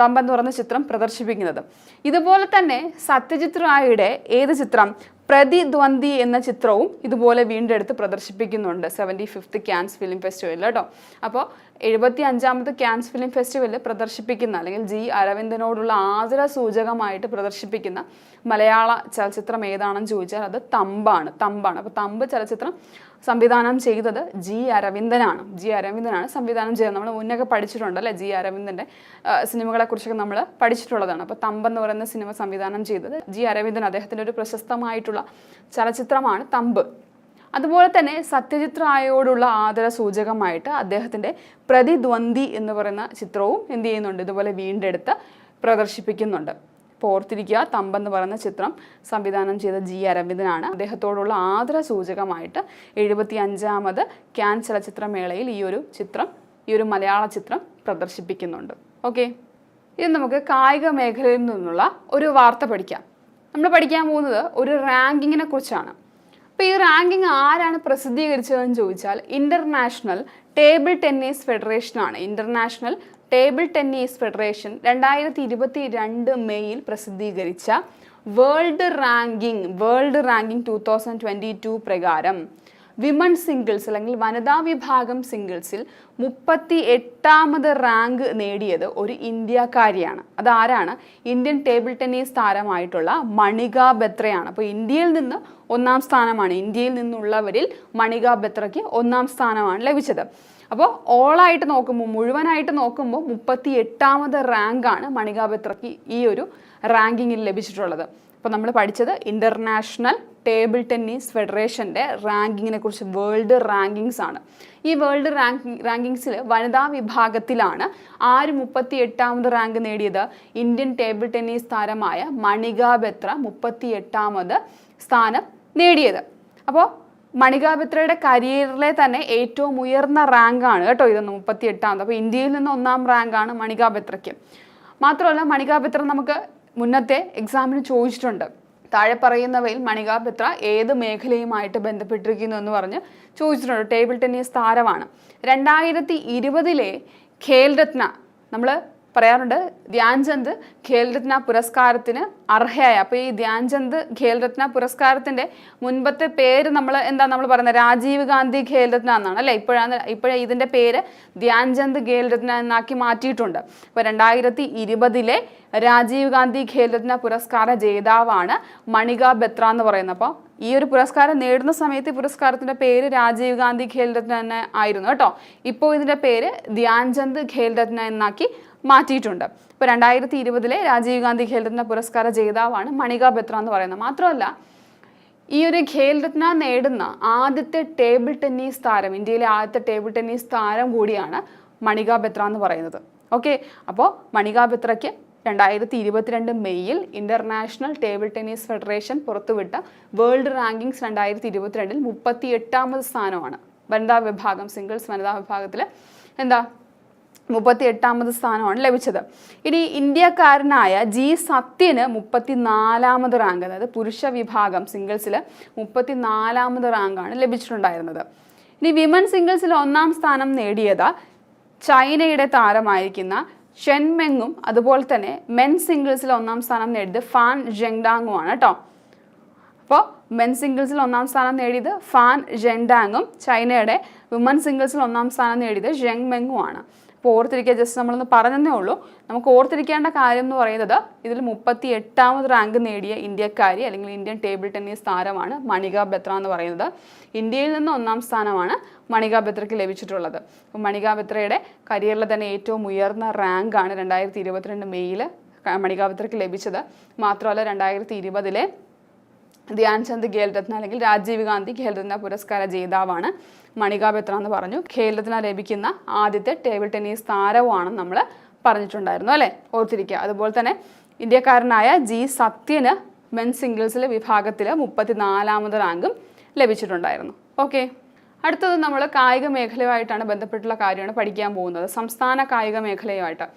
തമ്പ് എന്ന് പറയുന്ന ചിത്രം പ്രദർശിപ്പിക്കുന്നത്. ഇതുപോലെ തന്നെ സത്യജിത് റായിയുടെ ഏത് ചിത്രം? പ്രതിദ്വന്ദി എന്ന ചിത്രവും ഇതുപോലെ വീണ്ടെടുത്ത് പ്രദർശിപ്പിക്കുന്നുണ്ട് 75th ക്യാൻസ് ഫിലിം ഫെസ്റ്റിവലിൽ കേട്ടോ. അപ്പോൾ 75ാമത് ക്യാൻസ് ഫിലിം ഫെസ്റ്റിവലിൽ പ്രദർശിപ്പിക്കുന്ന അല്ലെങ്കിൽ ജി അരവിന്ദനോടുള്ള ആദര സൂചകമായിട്ട് പ്രദർശിപ്പിക്കുന്ന മലയാള ചലച്ചിത്രം ഏതാണെന്ന് ചോദിച്ചാൽ അത് തമ്പാണ്. അപ്പോൾ തമ്പ് ചലച്ചിത്രം സംവിധാനം ചെയ്തത് ജി അരവിന്ദനാണ്. സംവിധാനം ചെയ്തത്. നമ്മൾ മുന്നൊക്കെ പഠിച്ചിട്ടുണ്ട് അല്ലേ, ജി അരവിന്ദൻ്റെ സിനിമകളെ കുറിച്ചൊക്കെ നമ്മൾ പഠിച്ചിട്ടുള്ളതാണ്. അപ്പോൾ തമ്പ് എന്ന് പറയുന്ന സിനിമ സംവിധാനം ചെയ്തത് ജി അരവിന്ദൻ. അദ്ദേഹത്തിൻ്റെ ഒരു പ്രശസ്തമായിട്ടുള്ള ചലച്ചിത്രമാണ് തമ്പ്. അതുപോലെ തന്നെ സത്യജിത് റായോടുള്ള ആദര സൂചകമായിട്ട് അദ്ദേഹത്തിൻ്റെ പ്രതിദ്വന്ദി എന്ന് പറയുന്ന ചിത്രവും എന്ത് ചെയ്യുന്നുണ്ട്? ഇതുപോലെ വീണ്ടെടുത്ത് പ്രദർശിപ്പിക്കുന്നുണ്ട്. അപ്പോൾ ഓർത്തിരിക്കുക, തമ്പെന്ന് പറയുന്ന ചിത്രം സംവിധാനം ചെയ്ത ജി അരവിന്ദനാണ്. അദ്ദേഹത്തോടുള്ള ആദര സൂചകമായിട്ട് 75ാമത് ക്യാൻ ചലച്ചിത്രമേളയിൽ ഈ ഒരു മലയാള ചിത്രം പ്രദർശിപ്പിക്കുന്നുണ്ട്. ഓക്കെ, ഇത് നമുക്ക് കായിക മേഖലയിൽ നിന്നുള്ള ഒരു വാർത്ത പഠിക്കാം. നമ്മൾ പഠിക്കാൻ പോകുന്നത് ഒരു റാങ്കിങ്ങിനെ കുറിച്ചാണ്. അപ്പോൾ ഈ റാങ്കിങ് ആരാണ് പ്രസിദ്ധീകരിച്ചതെന്ന് ചോദിച്ചാൽ ഇന്റർനാഷണൽ ടേബിൾ ടെന്നീസ് ഫെഡറേഷനാണ്. ഇന്റർനാഷണൽ ടേബിൾ ടെന്നീസ് ഫെഡറേഷൻ 2022 മെയ്യിൽ പ്രസിദ്ധീകരിച്ച വേൾഡ് റാങ്കിങ് 2022 പ്രകാരം വിമൺ സിംഗിൾസ് അല്ലെങ്കിൽ വനിതാ വിഭാഗം സിംഗിൾസിൽ 38ാമത് റാങ്ക് നേടിയത് ഒരു ഇന്ത്യക്കാരിയാണ്. അതാരാണ്? ഇന്ത്യൻ ടേബിൾ ടെന്നീസ് താരമായിട്ടുള്ള മണിക ബത്രയാണ്. അപ്പോൾ ഇന്ത്യയിൽ നിന്ന് 1ാം സ്ഥാനമാണ്. ഇന്ത്യയിൽ നിന്നുള്ളവരിൽ മണിക ബത്രയ്ക്ക് 1ാം സ്ഥാനമാണ് ലഭിച്ചത്. അപ്പോൾ ഓളായിട്ട് നോക്കുമ്പോൾ, മുഴുവനായിട്ട് നോക്കുമ്പോൾ 38ാമത് റാങ്കാണ് മണിക ബത്രയ്ക്ക് ഈ ഒരു റാങ്കിങ്ങിൽ ലഭിച്ചിട്ടുള്ളത്. അപ്പോൾ നമ്മൾ പഠിച്ചത് ഇന്റർനാഷണൽ ടേബിൾ ടെന്നീസ് ഫെഡറേഷൻ്റെ റാങ്കിങ്ങിനെ കുറിച്ച്, വേൾഡ് റാങ്കിങ്സ് ആണ്. ഈ വേൾഡ് റാങ്കിങ്സിൽ വനിതാ വിഭാഗത്തിലാണ് 38ാമത് റാങ്ക് നേടിയത്? ഇന്ത്യൻ ടേബിൾ ടെന്നീസ് താരമായ മണിക ബത്ര 38ാമത് സ്ഥാനം നേടിയത്. അപ്പോൾ മണിക ബത്രയുടെ കരിയറിലെ തന്നെ ഏറ്റവും ഉയർന്ന റാങ്കാണ് കേട്ടോ ഇതൊന്ന്, 38ാമത്. അപ്പോൾ ഇന്ത്യയിൽ നിന്ന് 1ാം റാങ്കാണ് മണിക ബത്രയ്ക്ക്. മാത്രമല്ല മണിക ബത്ര നമുക്ക് മുന്നത്തെ എക്സാമിന് ചോദിച്ചിട്ടുണ്ട്. താഴെ പറയുന്നവയിൽ മണിക ബത്ര ഏത് മേഖലയുമായിട്ട് ബന്ധപ്പെട്ടിരിക്കുന്നു എന്ന് പറഞ്ഞ് ചോദിച്ചിട്ടുണ്ട്. ടേബിൾ ടെന്നീസ് താരമാണ്. 2020 ഖേൽരത്ന, നമ്മൾ പറയാറുണ്ട് ധ്യാൻചന്ദ് ഖേൽരത്ന പുരസ്കാരത്തിന് അർഹയായ. അപ്പോൾ ഈ ധ്യാൻചന്ദ് ഖേൽരത്ന പുരസ്കാരത്തിൻ്റെ മുൻപത്തെ പേര് നമ്മൾ പറയുന്നത് രാജീവ് ഗാന്ധി ഖേൽരത്ന എന്നാണ് അല്ലേ. ഇപ്പോഴേ ഇതിൻ്റെ പേര് ധ്യാൻചന്ദ് ഖേൽരത്ന എന്നാക്കി മാറ്റിയിട്ടുണ്ട്. അപ്പോൾ 2020 രാജീവ് ഗാന്ധി ഖേൽരത്ന പുരസ്കാര ജേതാവാണ് മണിക ബത്ര എന്ന് പറയുന്നത്. അപ്പോൾ ഈ ഒരു പുരസ്കാരം നേടുന്ന സമയത്ത് ഈ പുരസ്കാരത്തിൻ്റെ പേര് രാജീവ് ഗാന്ധി ഖേൽരത്ന തന്നെ ആയിരുന്നു കേട്ടോ. ഇപ്പോൾ ഇതിൻ്റെ പേര് ധ്യാൻചന്ദ് ഖേൽരത്ന എന്നാക്കി മാറ്റിയിട്ടുണ്ട്. ഇപ്പോൾ 2020 രാജീവ് ഗാന്ധി ഖേൽരത്ന പുരസ്കാര ജേതാവാണ് മണിക ബത്ര എന്ന് പറയുന്നത്. മാത്രമല്ല ഈ ഒരു ഖേൽരത്ന നേടുന്ന ആദ്യത്തെ ടേബിൾ ടെന്നീസ് താരം, ഇന്ത്യയിലെ ആദ്യത്തെ ടേബിൾ ടെന്നീസ് താരം കൂടിയാണ് മണിക ബത്ര എന്ന് പറയുന്നത്. ഓക്കെ, അപ്പോൾ മണിക ബത്രയ്ക്ക് 2022 മെയ്യിൽ ഇന്റർനാഷണൽ ടേബിൾ ടെന്നീസ് ഫെഡറേഷൻ പുറത്തുവിട്ട വേൾഡ് റാങ്കിങ്സ് 2022 38ാമത് സ്ഥാനമാണ്. വനിതാ വിഭാഗം, സിംഗിൾസ് വനിതാ വിഭാഗത്തിൽ 38ാമത് സ്ഥാനമാണ് ലഭിച്ചത്. ഇനി ഇന്ത്യക്കാരനായ ജി സത്യന് 34ാമത് റാങ്ക്, അതായത് പുരുഷ വിഭാഗം സിംഗിൾസിൽ 34ാമത് റാങ്കാണ് ലഭിച്ചിട്ടുണ്ടായിരുന്നത്. ഇനി വിമൻ സിംഗിൾസിൽ 1ാം സ്ഥാനം നേടിയത് ചൈനയുടെ താരമായിരിക്കുന്ന ഷെൻമെങ്ങും അതുപോലെ തന്നെ മെൻ സിംഗിൾസിൽ 1ാം സ്ഥാനം നേടിയത് ഫാൻ ജെങ്ഡാങ്ങും ആണ് കേട്ടോ. അപ്പോൾ മെൻ സിംഗിൾസിൽ 1ാം സ്ഥാനം നേടിയത് ഫാൻ ജെങ്ഡാങ്ങും ചൈനയുടെ വിമൻ സിംഗിൾസിൽ 1ാം സ്ഥാനം നേടിയത് ജെങ്മെങ്ങും ആണ്. അപ്പോൾ ഓർത്തിരിക്കുക, ജസ്റ്റ് നമ്മളൊന്ന് പറഞ്ഞതേ ഉള്ളൂ. നമുക്ക് ഓർത്തിരിക്കേണ്ട കാര്യം എന്ന് പറയുന്നത് ഇതിൽ 38ാമത് റാങ്ക് നേടിയ ഇന്ത്യക്കാരി അല്ലെങ്കിൽ ഇന്ത്യൻ ടേബിൾ ടെന്നീസ് താരമാണ് മണിക ബത്ര എന്ന് പറയുന്നത്. ഇന്ത്യയിൽ നിന്ന് 1ാം സ്ഥാനമാണ് മണിക ബത്രയ്ക്ക് ലഭിച്ചിട്ടുള്ളത്. അപ്പോൾ മണിക ബത്രയുടെ കരിയറിലെ തന്നെ ഏറ്റവും ഉയർന്ന റാങ്കാണ് 2022 മെയ്യിൽ മണിക ബത്രയ്ക്ക് ലഭിച്ചത്. മാത്രമല്ല 2020 ധ്യാൻചന്ദ് ഖേൽരത്ന അല്ലെങ്കിൽ രാജീവ് ഗാന്ധി ഖേൽരത്ന പുരസ്കാര ജേതാവാണ് മണിക ബത്ര എന്ന് പറഞ്ഞു. ഖേൽരത്ന ലഭിക്കുന്ന ആദ്യത്തെ ടേബിൾ ടെന്നീസ് താരവുമാണെന്ന് നമ്മൾ പറഞ്ഞിട്ടുണ്ടായിരുന്നു അല്ലേ, ഓർത്തിരിക്കുക. അതുപോലെ തന്നെ ഇന്ത്യക്കാരനായ ജി സത്യന് മെൻ സിംഗിൾസിലെ വിഭാഗത്തിൽ 34ാമത് റാങ്കും ലഭിച്ചിട്ടുണ്ടായിരുന്നു. ഓക്കെ, അടുത്തത് നമ്മൾ കായിക മേഖലയുമായിട്ടാണ് ബന്ധപ്പെട്ടുള്ള കാര്യമാണ് പഠിക്കാൻ പോകുന്നത്. സംസ്ഥാന കായിക മേഖലയുമായിട്ട്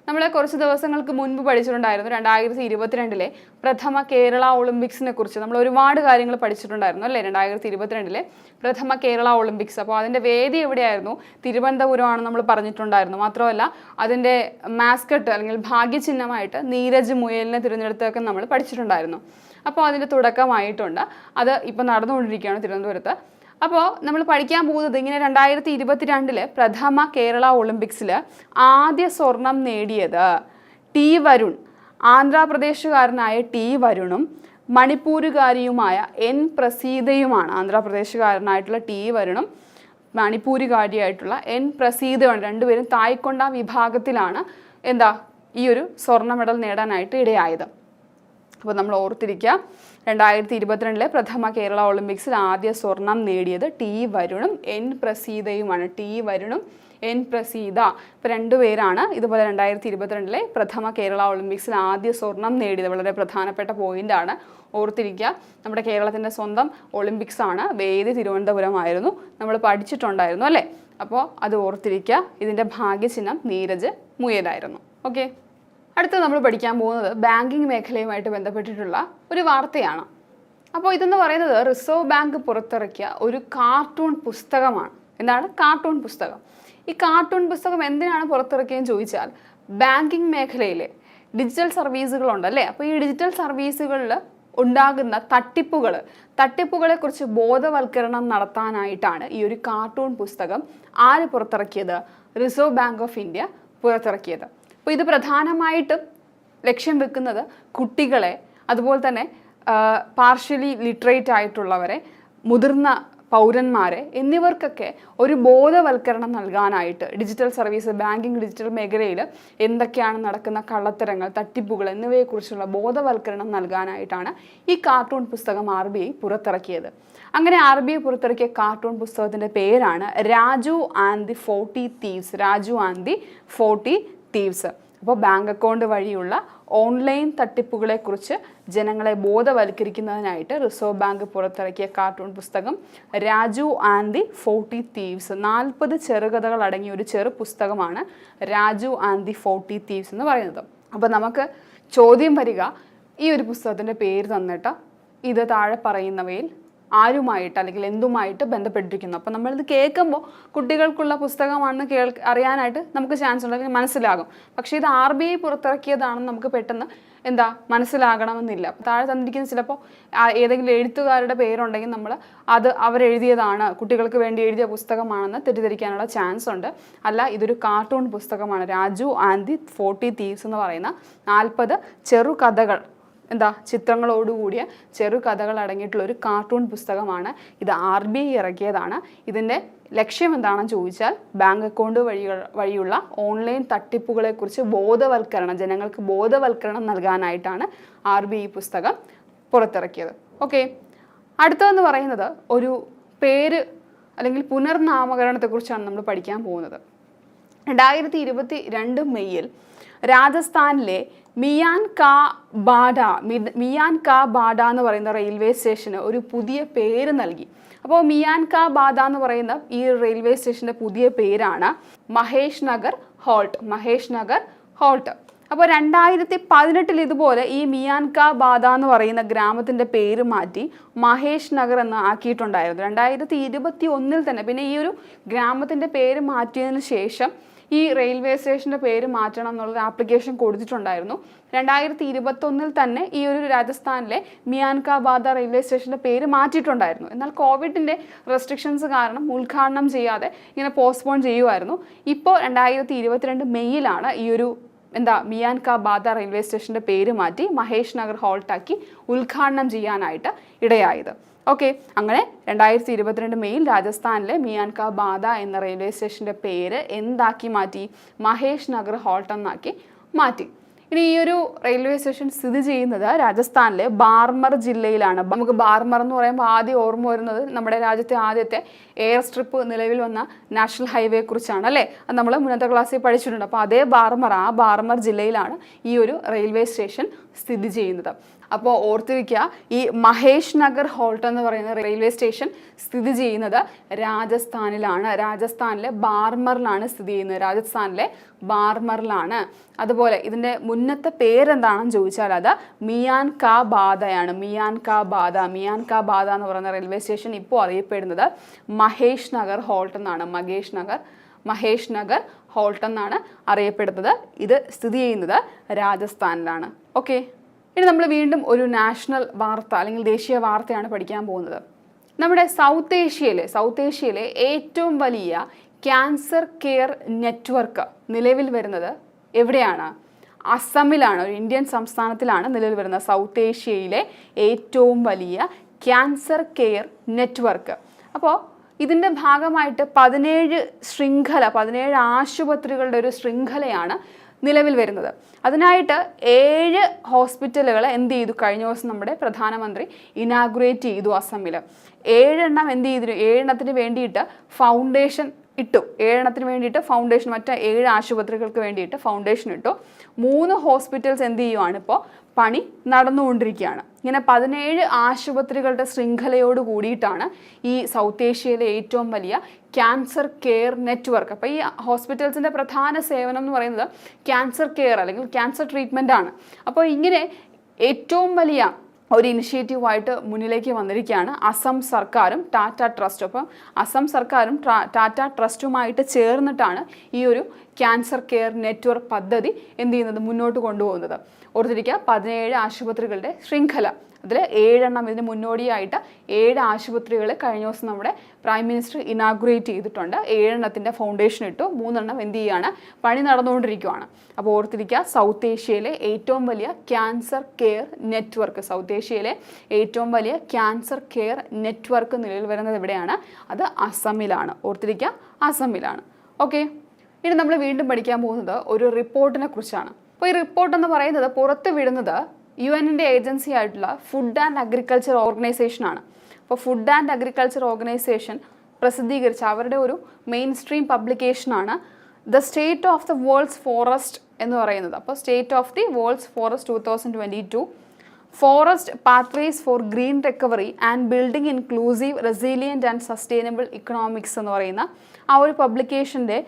നമ്മൾ കുറച്ച് ദിവസങ്ങൾക്ക് മുൻപ് പഠിച്ചിട്ടുണ്ടായിരുന്നു 2022 പ്രഥമ കേരള ഒളിമ്പിക്സിനെ കുറിച്ച് നമ്മൾ ഒരുപാട് കാര്യങ്ങൾ പഠിച്ചിട്ടുണ്ടായിരുന്നു അല്ലേ. 2022 പ്രഥമ കേരള ഒളിമ്പിക്സ്, അപ്പോൾ അതിൻ്റെ വേദി എവിടെയായിരുന്നു? തിരുവനന്തപുരമാണ് നമ്മൾ പറഞ്ഞിട്ടുണ്ടായിരുന്നു. മാത്രമല്ല അതിൻ്റെ മാസ്കട്ട് അല്ലെങ്കിൽ ഭാഗ്യചിഹ്നമായിട്ട് നീരജ് മുയലിനെ തിരഞ്ഞെടുത്തൊക്കെ നമ്മൾ പഠിച്ചിട്ടുണ്ടായിരുന്നു. അപ്പോൾ അതിൻ്റെ തുടക്കമായിട്ടുണ്ട്, അത് ഇപ്പോൾ നടന്നുകൊണ്ടിരിക്കുകയാണ് തിരുവനന്തപുരത്ത്. അപ്പോൾ നമ്മൾ പഠിക്കാൻ പോകുന്നത് ഇങ്ങനെ 2022 പ്രഥമ കേരള ഒളിമ്പിക്സിൽ ആദ്യ സ്വർണം നേടിയത് ടി വരുൺ, ആന്ധ്രാപ്രദേശുകാരനായ ടി വരുണും മണിപ്പൂരുകാരിയുമായ എൻ പ്രസീതയുമാണ്. ആന്ധ്രാപ്രദേശുകാരനായിട്ടുള്ള ടി വരുണും മണിപ്പൂരുകാരിയായിട്ടുള്ള എൻ പ്രസീതയുമാണ്. രണ്ടുപേരും തായ്ക്കൊണ്ട വിഭാഗത്തിലാണ് ഈ ഒരു സ്വർണ്ണ മെഡൽ നേടാനായിട്ട് ഇടയായത്. അപ്പോൾ നമ്മൾ ഓർത്തിരിക്കുക, 2022 പ്രഥമ കേരള ഒളിമ്പിക്സിൽ ആദ്യ സ്വർണം നേടിയത് ടി വരുണും എൻ പ്രസീതയുമാണ്. ടി വരുണും എൻ പ്രസീത, ഇപ്പോൾ രണ്ടുപേരാണ് ഇതുപോലെ 2022 പ്രഥമ കേരള ഒളിമ്പിക്സിൽ ആദ്യ സ്വർണം നേടിയത്. വളരെ പ്രധാനപ്പെട്ട പോയിന്റാണ്, ഓർത്തിരിക്കുക. നമ്മുടെ കേരളത്തിൻ്റെ സ്വന്തം ഒളിമ്പിക്സ് ആണ്, വേദി തിരുവനന്തപുരമായിരുന്നു, നമ്മൾ പഠിച്ചിട്ടുണ്ടായിരുന്നു അല്ലേ. അപ്പോൾ അത് ഓർത്തിരിക്കുക. ഇതിൻ്റെ ഭാഗ്യചിഹ്നം നീരജ് മുയലായിരുന്നു. ഓക്കെ, അടുത്ത് നമ്മൾ പഠിക്കാൻ പോകുന്നത് ബാങ്കിങ് മേഖലയുമായിട്ട് ബന്ധപ്പെട്ടിട്ടുള്ള ഒരു വാർത്തയാണ്. അപ്പോൾ ഇതെന്ന് പറയുന്നത് റിസർവ് ബാങ്ക് പുറത്തിറക്കിയ ഒരു കാർട്ടൂൺ പുസ്തകമാണ്. എന്താണ് കാർട്ടൂൺ പുസ്തകം? ഈ കാർട്ടൂൺ പുസ്തകം എന്തിനാണ് പുറത്തിറക്കിയെന്ന് ചോദിച്ചാൽ, ബാങ്കിങ് മേഖലയിലെ ഡിജിറ്റൽ സർവീസുകളുണ്ടല്ലേ, അപ്പോൾ ഈ ഡിജിറ്റൽ സർവീസുകളിൽ ഉണ്ടാകുന്ന തട്ടിപ്പുകളെക്കുറിച്ച് ബോധവൽക്കരണം നടത്താനായിട്ടാണ് ഈ ഒരു കാർട്ടൂൺ പുസ്തകം ആര് പുറത്തിറക്കിയത്? റിസർവ് ബാങ്ക് ഓഫ് ഇന്ത്യ പുറത്തിറക്കിയത്. അപ്പോൾ ഇത് പ്രധാനമായിട്ടും ലക്ഷ്യം വെക്കുന്നത് കുട്ടികളെ, അതുപോലെ തന്നെ പാർഷ്യലി ലിറ്ററേറ്റ് ആയിട്ടുള്ളവരെ, മുതിർന്ന പൗരന്മാരെ എന്നിവർക്കൊക്കെ ഒരു ബോധവൽക്കരണം നൽകാനായിട്ട് ഡിജിറ്റൽ സർവീസ്, ബാങ്കിങ് ഡിജിറ്റൽ മേഖലയിൽ എന്തൊക്കെയാണ് നടക്കുന്ന കള്ളത്തരങ്ങൾ, തട്ടിപ്പുകൾ എന്നിവയെക്കുറിച്ചുള്ള ബോധവൽക്കരണം നൽകാനായിട്ടാണ് ഈ കാർട്ടൂൺ പുസ്തകം RBI പുറത്തിറക്കിയത്. അങ്ങനെ RBI പുറത്തിറക്കിയ കാർട്ടൂൺ പുസ്തകത്തിൻ്റെ പേരാണ് Raju and the 40 thieves. Raju and the 40 thieves. അപ്പോൾ ബാങ്ക് അക്കൗണ്ട് വഴിയുള്ള ഓൺലൈൻ തട്ടിപ്പുകളെക്കുറിച്ച് ജനങ്ങളെ ബോധവൽക്കരിക്കുന്നതിനായിട്ട് റിസർവ് ബാങ്ക് പുറത്തിറക്കിയ കാർട്ടൂൺ പുസ്തകം രാജു ആൻഡ് ദി 40 തീവ്സ്. 40 ചെറുകഥകൾ അടങ്ങിയ ഒരു ചെറു പുസ്തകമാണ് രാജു ആൻഡ് ദി 40 തീവ്സ് എന്ന് പറയുന്നത്. അപ്പോൾ നമുക്ക് ചോദ്യം വരിക, ഈ ഒരു പുസ്തകത്തിൻ്റെ പേര് തന്നിട്ട് ഇത് താഴെ പറയുന്നവയിൽ ആരുമായിട്ട് അല്ലെങ്കിൽ എന്തുമായിട്ട് ബന്ധപ്പെട്ടിരിക്കുന്നു. അപ്പോൾ നമ്മളിത് കേൾക്കുമ്പോൾ കുട്ടികൾക്കുള്ള പുസ്തകമാണെന്ന് അറിയാനായിട്ട് നമുക്ക് ചാൻസ് ഉണ്ട്, അല്ലെങ്കിൽ മനസ്സിലാകും. പക്ഷേ ഇത് RBI പുറത്തിറക്കിയതാണെന്ന് നമുക്ക് പെട്ടെന്ന് മനസ്സിലാകണമെന്നില്ല. താഴെ തന്നിരിക്കുന്ന ചിലപ്പോൾ ഏതെങ്കിലും എഴുത്തുകാരുടെ പേരുണ്ടെങ്കിൽ നമ്മൾ അത് അവരെഴുതിയതാണ്, കുട്ടികൾക്ക് വേണ്ടി എഴുതിയ പുസ്തകമാണെന്ന് തെറ്റിദ്ധരിക്കാനുള്ള ചാൻസ് ഉണ്ട്. അല്ല, ഇതൊരു കാർട്ടൂൺ പുസ്തകമാണ്. രാജു ആൻഡ് ദി 40 തീവ്സ് എന്ന് പറയുന്ന 40 ചെറുകഥകൾ, ചിത്രങ്ങളോടുകൂടിയ ചെറുകഥകൾ അടങ്ങിയിട്ടുള്ള ഒരു കാർട്ടൂൺ പുസ്തകമാണ്. ഇത് RBI ഇറക്കിയതാണ്. ഇതിൻ്റെ ലക്ഷ്യം എന്താണെന്ന് ചോദിച്ചാൽ, ബാങ്ക് അക്കൗണ്ട് വഴിയുള്ള ഓൺലൈൻ തട്ടിപ്പുകളെക്കുറിച്ച് ജനങ്ങൾക്ക് ബോധവൽക്കരണം നൽകാനായിട്ടാണ് RBI പുസ്തകം പുറത്തിറക്കിയത്. ഓക്കെ, അടുത്തതെന്ന് പറയുന്നത് ഒരു പേര് അല്ലെങ്കിൽ പുനർനാമകരണത്തെക്കുറിച്ചാണ് നമ്മൾ പഠിക്കാൻ പോകുന്നത്. 2022 മെയ്യിൽ രാജസ്ഥാനിലെ മിയാൻ കാ ബാഡ എന്ന് പറയുന്ന റെയിൽവേ സ്റ്റേഷന് ഒരു പുതിയ പേര് നൽകി. അപ്പോൾ മിയാൻ കാ ബാദ എന്ന് പറയുന്ന ഈ റെയിൽവേ സ്റ്റേഷൻ്റെ പുതിയ പേരാണ് മഹേഷ് നഗർ ഹോൾട്ട്. അപ്പോൾ 2018 ഇതുപോലെ ഈ മിയാൻ കാ ബാദ എന്ന് പറയുന്ന ഗ്രാമത്തിൻ്റെ പേര് മാറ്റി മഹേഷ് നഗർ എന്ന് ആക്കിയിട്ടുണ്ടായിരുന്നു. 2021 തന്നെ പിന്നെ ഈ ഒരു ഗ്രാമത്തിൻ്റെ പേര് മാറ്റിയതിന് ശേഷം ഈ റെയിൽവേ സ്റ്റേഷൻ്റെ പേര് മാറ്റണം എന്നുള്ളൊരു ആപ്ലിക്കേഷൻ കൊടുത്തിട്ടുണ്ടായിരുന്നു. 2021 തന്നെ ഈ ഒരു രാജസ്ഥാനിലെ മിയാൻ കാ ബാദ റെയിൽവേ സ്റ്റേഷൻ്റെ പേര് മാറ്റിയിട്ടുണ്ടായിരുന്നു. എന്നാൽ കോവിഡിൻ്റെ റെസ്ട്രിക്ഷൻസ് കാരണം ഉദ്ഘാടനം ചെയ്യാതെ ഇങ്ങനെ പോസ്റ്റ്പോൺ ചെയ്യുമായിരുന്നു. ഇപ്പോൾ 2022 മെയ്യിലാണ് ഈ ഒരു മിയാൻ കാ ബാദ റെയിൽവേ സ്റ്റേഷൻ്റെ പേര് മാറ്റി മഹേഷ് നഗർ ഹോൾട്ടാക്കി ഉദ്ഘാടനം ചെയ്യാനായിട്ട് ഇടയായത്. ഓക്കെ, അങ്ങനെ 2022 മെയ്യിൽ രാജസ്ഥാനിലെ മിയാൻ കാ ബാദ എന്ന റെയിൽവേ സ്റ്റേഷൻ്റെ പേര് എന്താക്കി മാറ്റി? മഹേഷ് നഗർ ഹോൾട്ട് എന്നാക്കി മാറ്റി. ഇനി ഈ ഒരു റെയിൽവേ സ്റ്റേഷൻ സ്ഥിതി ചെയ്യുന്നത് രാജസ്ഥാനിലെ ബാർമർ ജില്ലയിലാണ്. നമുക്ക് ബാർമർ എന്ന് പറയുമ്പോൾ ആദ്യം ഓർമ്മ വരുന്നത് നമ്മുടെ രാജ്യത്തെ ആദ്യത്തെ എയർ സ്ട്രിപ്പ് നിലവിൽ വന്ന നാഷണൽ ഹൈവേ കുറിച്ചാണ് അല്ലേ? അത് നമ്മൾ മുന്നത്തെ ക്ലാസ്സിൽ പഠിച്ചിട്ടുണ്ട്. അപ്പോൾ അതേ ബാർമർ ജില്ലയിലാണ് ഈ ഒരു റെയിൽവേ സ്റ്റേഷൻ സ്ഥിതി ചെയ്യുന്നത്. അപ്പോൾ ഓർത്തിരിക്കുക, ഈ മഹേഷ് നഗർ ഹോൾട്ട് എന്ന് പറയുന്ന റെയിൽവേ സ്റ്റേഷൻ സ്ഥിതി ചെയ്യുന്നത് രാജസ്ഥാനിലാണ്. രാജസ്ഥാനിലെ ബാർമറിലാണ് സ്ഥിതി ചെയ്യുന്നത്. അതുപോലെ ഇതിൻ്റെ മുന്നത്തെ പേരെന്താണെന്ന് ചോദിച്ചാൽ അത് മിയാൻ കാ ബാദയാണ്. മിയാൻ കാ ബാദ എന്ന് പറയുന്ന റെയിൽവേ സ്റ്റേഷൻ ഇപ്പോൾ അറിയപ്പെടുന്നത് മഹേഷ് നഗർ ഹോൾട്ട് എന്നാണ്. മഹേഷ് നഗർ ഹോൾട്ട് എന്നാണ് അറിയപ്പെടുന്നത്. ഇത് സ്ഥിതി ചെയ്യുന്നത് രാജസ്ഥാനിലാണ്. ഓക്കെ, ഇനി നമ്മൾ വീണ്ടും ഒരു നാഷണൽ വാർത്ത അല്ലെങ്കിൽ ദേശീയ വാർത്തയാണ് പഠിക്കാൻ പോകുന്നത്. നമ്മുടെ സൗത്ത് ഏഷ്യയിലെ ഏറ്റവും വലിയ ക്യാൻസർ കെയർ നെറ്റ്വർക്ക് നിലവിൽ വരുന്നത് എവിടെയാണ്? അസമിലാണ്. ഒരു ഇന്ത്യൻ സംസ്ഥാനത്തിലാണ് നിലവിൽ വരുന്നത് സൗത്ത് ഏഷ്യയിലെ ഏറ്റവും വലിയ ക്യാൻസർ കെയർ നെറ്റ്വർക്ക്. അപ്പോൾ ഇതിൻ്റെ ഭാഗമായിട്ട് 17 ആശുപത്രികളുടെ ഒരു ശൃംഖലയാണ് നിലവിൽ വരുന്നത്. അതിനായിട്ട് 7 ഹോസ്പിറ്റലുകൾ എന്ത് ചെയ്തു? കഴിഞ്ഞ ദിവസം നമ്മുടെ പ്രധാനമന്ത്രി ഇനാഗുറേറ്റ് ചെയ്തു അസമിൽ. 7 എണ്ണം എന്ത് ചെയ്തു? 7 എണ്ണത്തിന് വേണ്ടിയിട്ട് ഫൗണ്ടേഷൻ ഇട്ടു. 7 എണ്ണത്തിന് വേണ്ടിയിട്ട് ഫൗണ്ടേഷൻ, മറ്റേ 7 ആശുപത്രികൾക്ക് വേണ്ടിയിട്ട് ഫൗണ്ടേഷൻ ഇട്ടു. 3 ഹോസ്പിറ്റൽസ് എന്ത് ചെയ്യുവാണ്? ഇപ്പോൾ പണി നടന്നുകൊണ്ടിരിക്കുകയാണ്. ഇങ്ങനെ 17 ആശുപത്രികളുടെ ശൃംഖലയോട് കൂടിയിട്ടാണ് ഈ സൗത്ത് ഏഷ്യയിലെ ഏറ്റവും വലിയ ക്യാൻസർ കെയർ നെറ്റ്വർക്ക്. അപ്പോൾ ഈ ഹോസ്പിറ്റൽസിൻ്റെ പ്രധാന സേവനം എന്ന് പറയുന്നത് ക്യാൻസർ കെയർ അല്ലെങ്കിൽ ക്യാൻസർ ട്രീറ്റ്മെൻ്റ് ആണ്. അപ്പോൾ ഇങ്ങനെ ഏറ്റവും വലിയ ഒരു ഇനിഷ്യേറ്റീവായിട്ട് മുന്നിലേക്ക് വന്നിരിക്കുകയാണ് അസം സർക്കാരും ടാറ്റ ട്രസ്റ്റും. അപ്പം അസം സർക്കാരും ടാറ്റ ട്രസ്റ്റുമായിട്ട് ചേർന്നിട്ടാണ് ഈ ഒരു ക്യാൻസർ കെയർ നെറ്റ്വർക്ക് പദ്ധതി എന്ത് ചെയ്യുന്നത്? മുന്നോട്ട് കൊണ്ടുപോകുന്നത്. ഓർത്തിരിക്കുക, 17 ആശുപത്രികളുടെ ശൃംഖല. അതിൽ 7 എണ്ണം ഇതിന് മുന്നോടിയായിട്ട് 7 ആശുപത്രികൾ കഴിഞ്ഞ ദിവസം നമ്മുടെ പ്രൈം മിനിസ്റ്റർ ഇനാഗുറേറ്റ് ചെയ്തിട്ടുണ്ട്. 7 എണ്ണത്തിൻ്റെ ഫൗണ്ടേഷൻ ഇട്ടു. 3 എണ്ണം എന്ത് ചെയ്യുകയാണ്? പണി നടന്നുകൊണ്ടിരിക്കുകയാണ്. അപ്പോൾ ഓർത്തിരിക്കുക, സൗത്ത് ഏഷ്യയിലെ ഏറ്റവും വലിയ ക്യാൻസർ കെയർ നെറ്റ്വർക്ക് നിലവിൽ വരുന്നത് എവിടെയാണ്? അത് അസമിലാണ്. ഓർത്തിരിക്കുക, അസമിലാണ്. ഓക്കെ, ഇനി നമ്മൾ വീണ്ടും പഠിക്കാൻ പോകുന്നത് ഒരു റിപ്പോർട്ടിനെ കുറിച്ചാണ്. അപ്പോൾ ഈ റിപ്പോർട്ട് എന്ന് പറയുന്നത് പുറത്ത് വിടുന്നത് UN-ൻ്റെ ഏജൻസി ആയിട്ടുള്ള ഫുഡ് ആൻഡ് അഗ്രികൾച്ചർ ഓർഗനൈസേഷനാണ്. അപ്പോൾ ഫുഡ് ആൻഡ് അഗ്രികൾച്ചർ ഓർഗനൈസേഷൻ പ്രസിദ്ധീകരിച്ച അവരുടെ ഒരു മെയിൻ സ്ട്രീം പബ്ലിക്കേഷനാണ് the state of the world's forest എന്ന് പറയുന്നത്. അപ്പോൾ state of the world's forest 2022 forest pathways for green recovery and building inclusive resilient and sustainable economics എന്ന് പറയുന്ന ആ ഒരു പബ്ലിക്കേഷൻ്റെ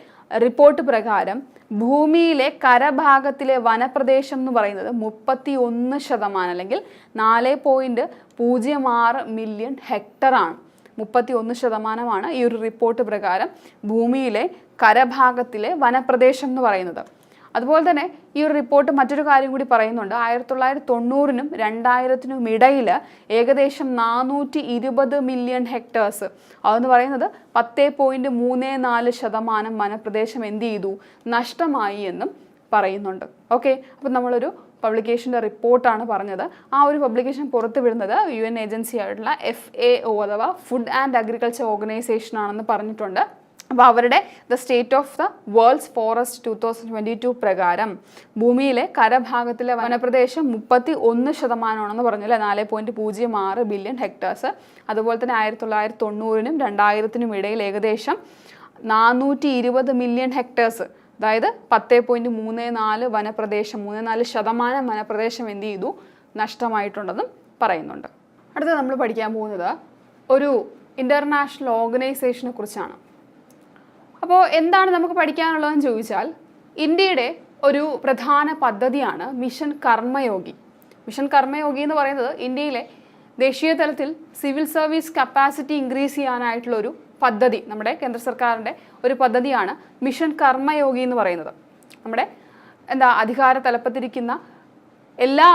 റിപ്പോർട്ട് പ്രകാരം ഭൂമിയിലെ കരഭാഗത്തിലെ വനപ്രദേശം എന്ന് പറയുന്നത് 31% അല്ലെങ്കിൽ 4.06 മില്യൺ ഹെക്ടറാണ്. 31% ഈ ഒരു റിപ്പോർട്ട് പ്രകാരം ഭൂമിയിലെ കരഭാഗത്തിലെ വനപ്രദേശം എന്ന് പറയുന്നത്. അതുപോലെ തന്നെ ഈ ഒരു റിപ്പോർട്ട് മറ്റൊരു കാര്യം കൂടി പറയുന്നുണ്ട്. 1990-നും 2000-നും ഇടയിൽ ഏകദേശം 420 മില്യൺ ഹെക്ടേഴ്സ്, അതെന്ന് പറയുന്നത് 10.34% വനപ്രദേശം എന്ത് ചെയ്തു? നഷ്ടമായി എന്നും പറയുന്നുണ്ട്. ഓക്കെ, അപ്പം നമ്മളൊരു പബ്ലിക്കേഷൻ്റെ റിപ്പോർട്ടാണ് പറഞ്ഞത്. ആ ഒരു പബ്ലിക്കേഷൻ പുറത്തു വിടുന്നത് UN ഏജൻസി ആയിട്ടുള്ള FAO അഥവാ ഫുഡ് ആൻഡ് അഗ്രികൾച്ചർ ഓർഗനൈസേഷൻ ആണെന്ന് പറഞ്ഞിട്ടുണ്ട്. അപ്പോൾ അവരുടെ the state of the world's forest 2022 പ്രകാരം ഭൂമിയിലെ കരഭാഗത്തിലെ വനപ്രദേശം 31% പറഞ്ഞില്ലേ, 4.06 ബില്യൺ ഹെക്ടേഴ്സ്. അതുപോലെ തന്നെ 1990-നും 2000-നും ഇടയിൽ ഏകദേശം 420 മില്യൺ ഹെക്ടേഴ്സ്, അതായത് 10.34 വനപ്രദേശം, 34% വനപ്രദേശം എന്ത് ചെയ്തു? നഷ്ടമായിട്ടുണ്ടെന്നും പറയുന്നുണ്ട്. അടുത്തത് നമ്മൾ പഠിക്കാൻ പോകുന്നത് ഒരു ഇൻ്റർനാഷണൽ ഓർഗനൈസേഷനെ കുറിച്ചാണ്. അപ്പോൾ എന്താണ് നമുക്ക് പഠിക്കാനുള്ളതെന്ന് ചോദിച്ചാൽ, ഇന്ത്യയുടെ ഒരു പ്രധാന പദ്ധതിയാണ് മിഷൻ കർമ്മയോഗി. മിഷൻ കർമ്മയോഗി എന്ന് പറയുന്നത് ഇന്ത്യയിലെ ദേശീയ തലത്തിൽ സിവിൽ സർവീസ് കപ്പാസിറ്റി ഇൻക്രീസ് ചെയ്യാനായിട്ടുള്ള ഒരു പദ്ധതി, നമ്മുടെ കേന്ദ്ര സർക്കാരിൻ്റെ ഒരു പദ്ധതിയാണ് മിഷൻ കർമ്മയോഗി എന്ന് പറയുന്നത്. നമ്മുടെ അധികാര തലപ്പത്തിരിക്കുന്ന എല്ലാ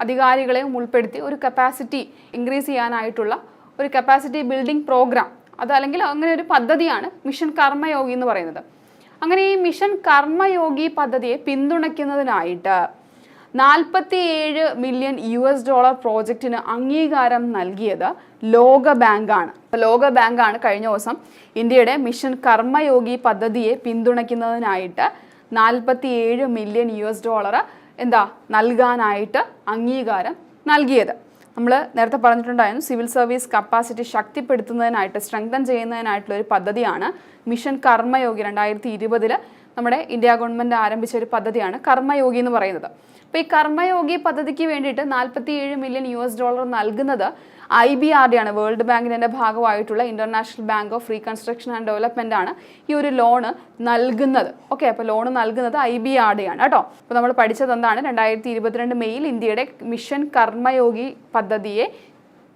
അധികാരികളെയും ഉൾപ്പെടുത്തി ഒരു കപ്പാസിറ്റി ഇൻക്രീസ് ചെയ്യാനായിട്ടുള്ള ഒരു കപ്പാസിറ്റി ബിൽഡിംഗ് പ്രോഗ്രാം, അതല്ലെങ്കിൽ അങ്ങനെ ഒരു പദ്ധതിയാണ് മിഷൻ കർമ്മയോഗി എന്ന് പറയുന്നത്. അങ്ങനെ ഈ മിഷൻ കർമ്മയോഗി പദ്ധതിയെ പിന്തുണയ്ക്കുന്നതിനായിട്ട് $47 മില്യൺ പ്രോജക്റ്റിന് അംഗീകാരം നൽകിയത് ലോക ബാങ്കാണ്. ലോക ബാങ്കാണ് കഴിഞ്ഞ ദിവസം ഇന്ത്യയുടെ മിഷൻ കർമ്മയോഗി പദ്ധതിയെ പിന്തുണയ്ക്കുന്നതിനായിട്ട് $47 മില്യൺ നൽകാനായിട്ട് അംഗീകാരം നൽകിയത്. നമ്മൾ നേരത്തെ പറഞ്ഞിട്ടുണ്ടായിരുന്നു, സിവിൽ സർവീസ് കപ്പാസിറ്റി ശക്തിപ്പെടുത്തുന്നതിനായിട്ട്, സ്ട്രെങ്തൻ ചെയ്യുന്നതിനായിട്ടുള്ള ഒരു പദ്ധതിയാണ് മിഷൻ കർമ്മയോഗി. 2020 നമ്മുടെ ഇന്ത്യ ഗവൺമെൻറ് ആരംഭിച്ച ഒരു പദ്ധതിയാണ് കർമ്മയോഗി എന്ന് പറയുന്നത്. അപ്പോൾ ഈ കർമ്മയോഗി പദ്ധതിക്ക് വേണ്ടിയിട്ട് $47 മില്യൺ നൽകുന്നത് IBRD ആണ്, വേൾഡ് ബാങ്കിൻ്റെ ഭാഗമായിട്ടുള്ള international bank of reconstruction and development ആണ് ഈ ഒരു ലോണ് നൽകുന്നത്. ഓക്കെ, അപ്പോൾ ലോൺ നൽകുന്നത് IBRD ആണ് കേട്ടോ. അപ്പോൾ നമ്മൾ പഠിച്ചത് എന്താണ്, 2022 മെയ്യിൽ ഇന്ത്യയുടെ മിഷൻ കർമ്മയോഗി പദ്ധതിയെ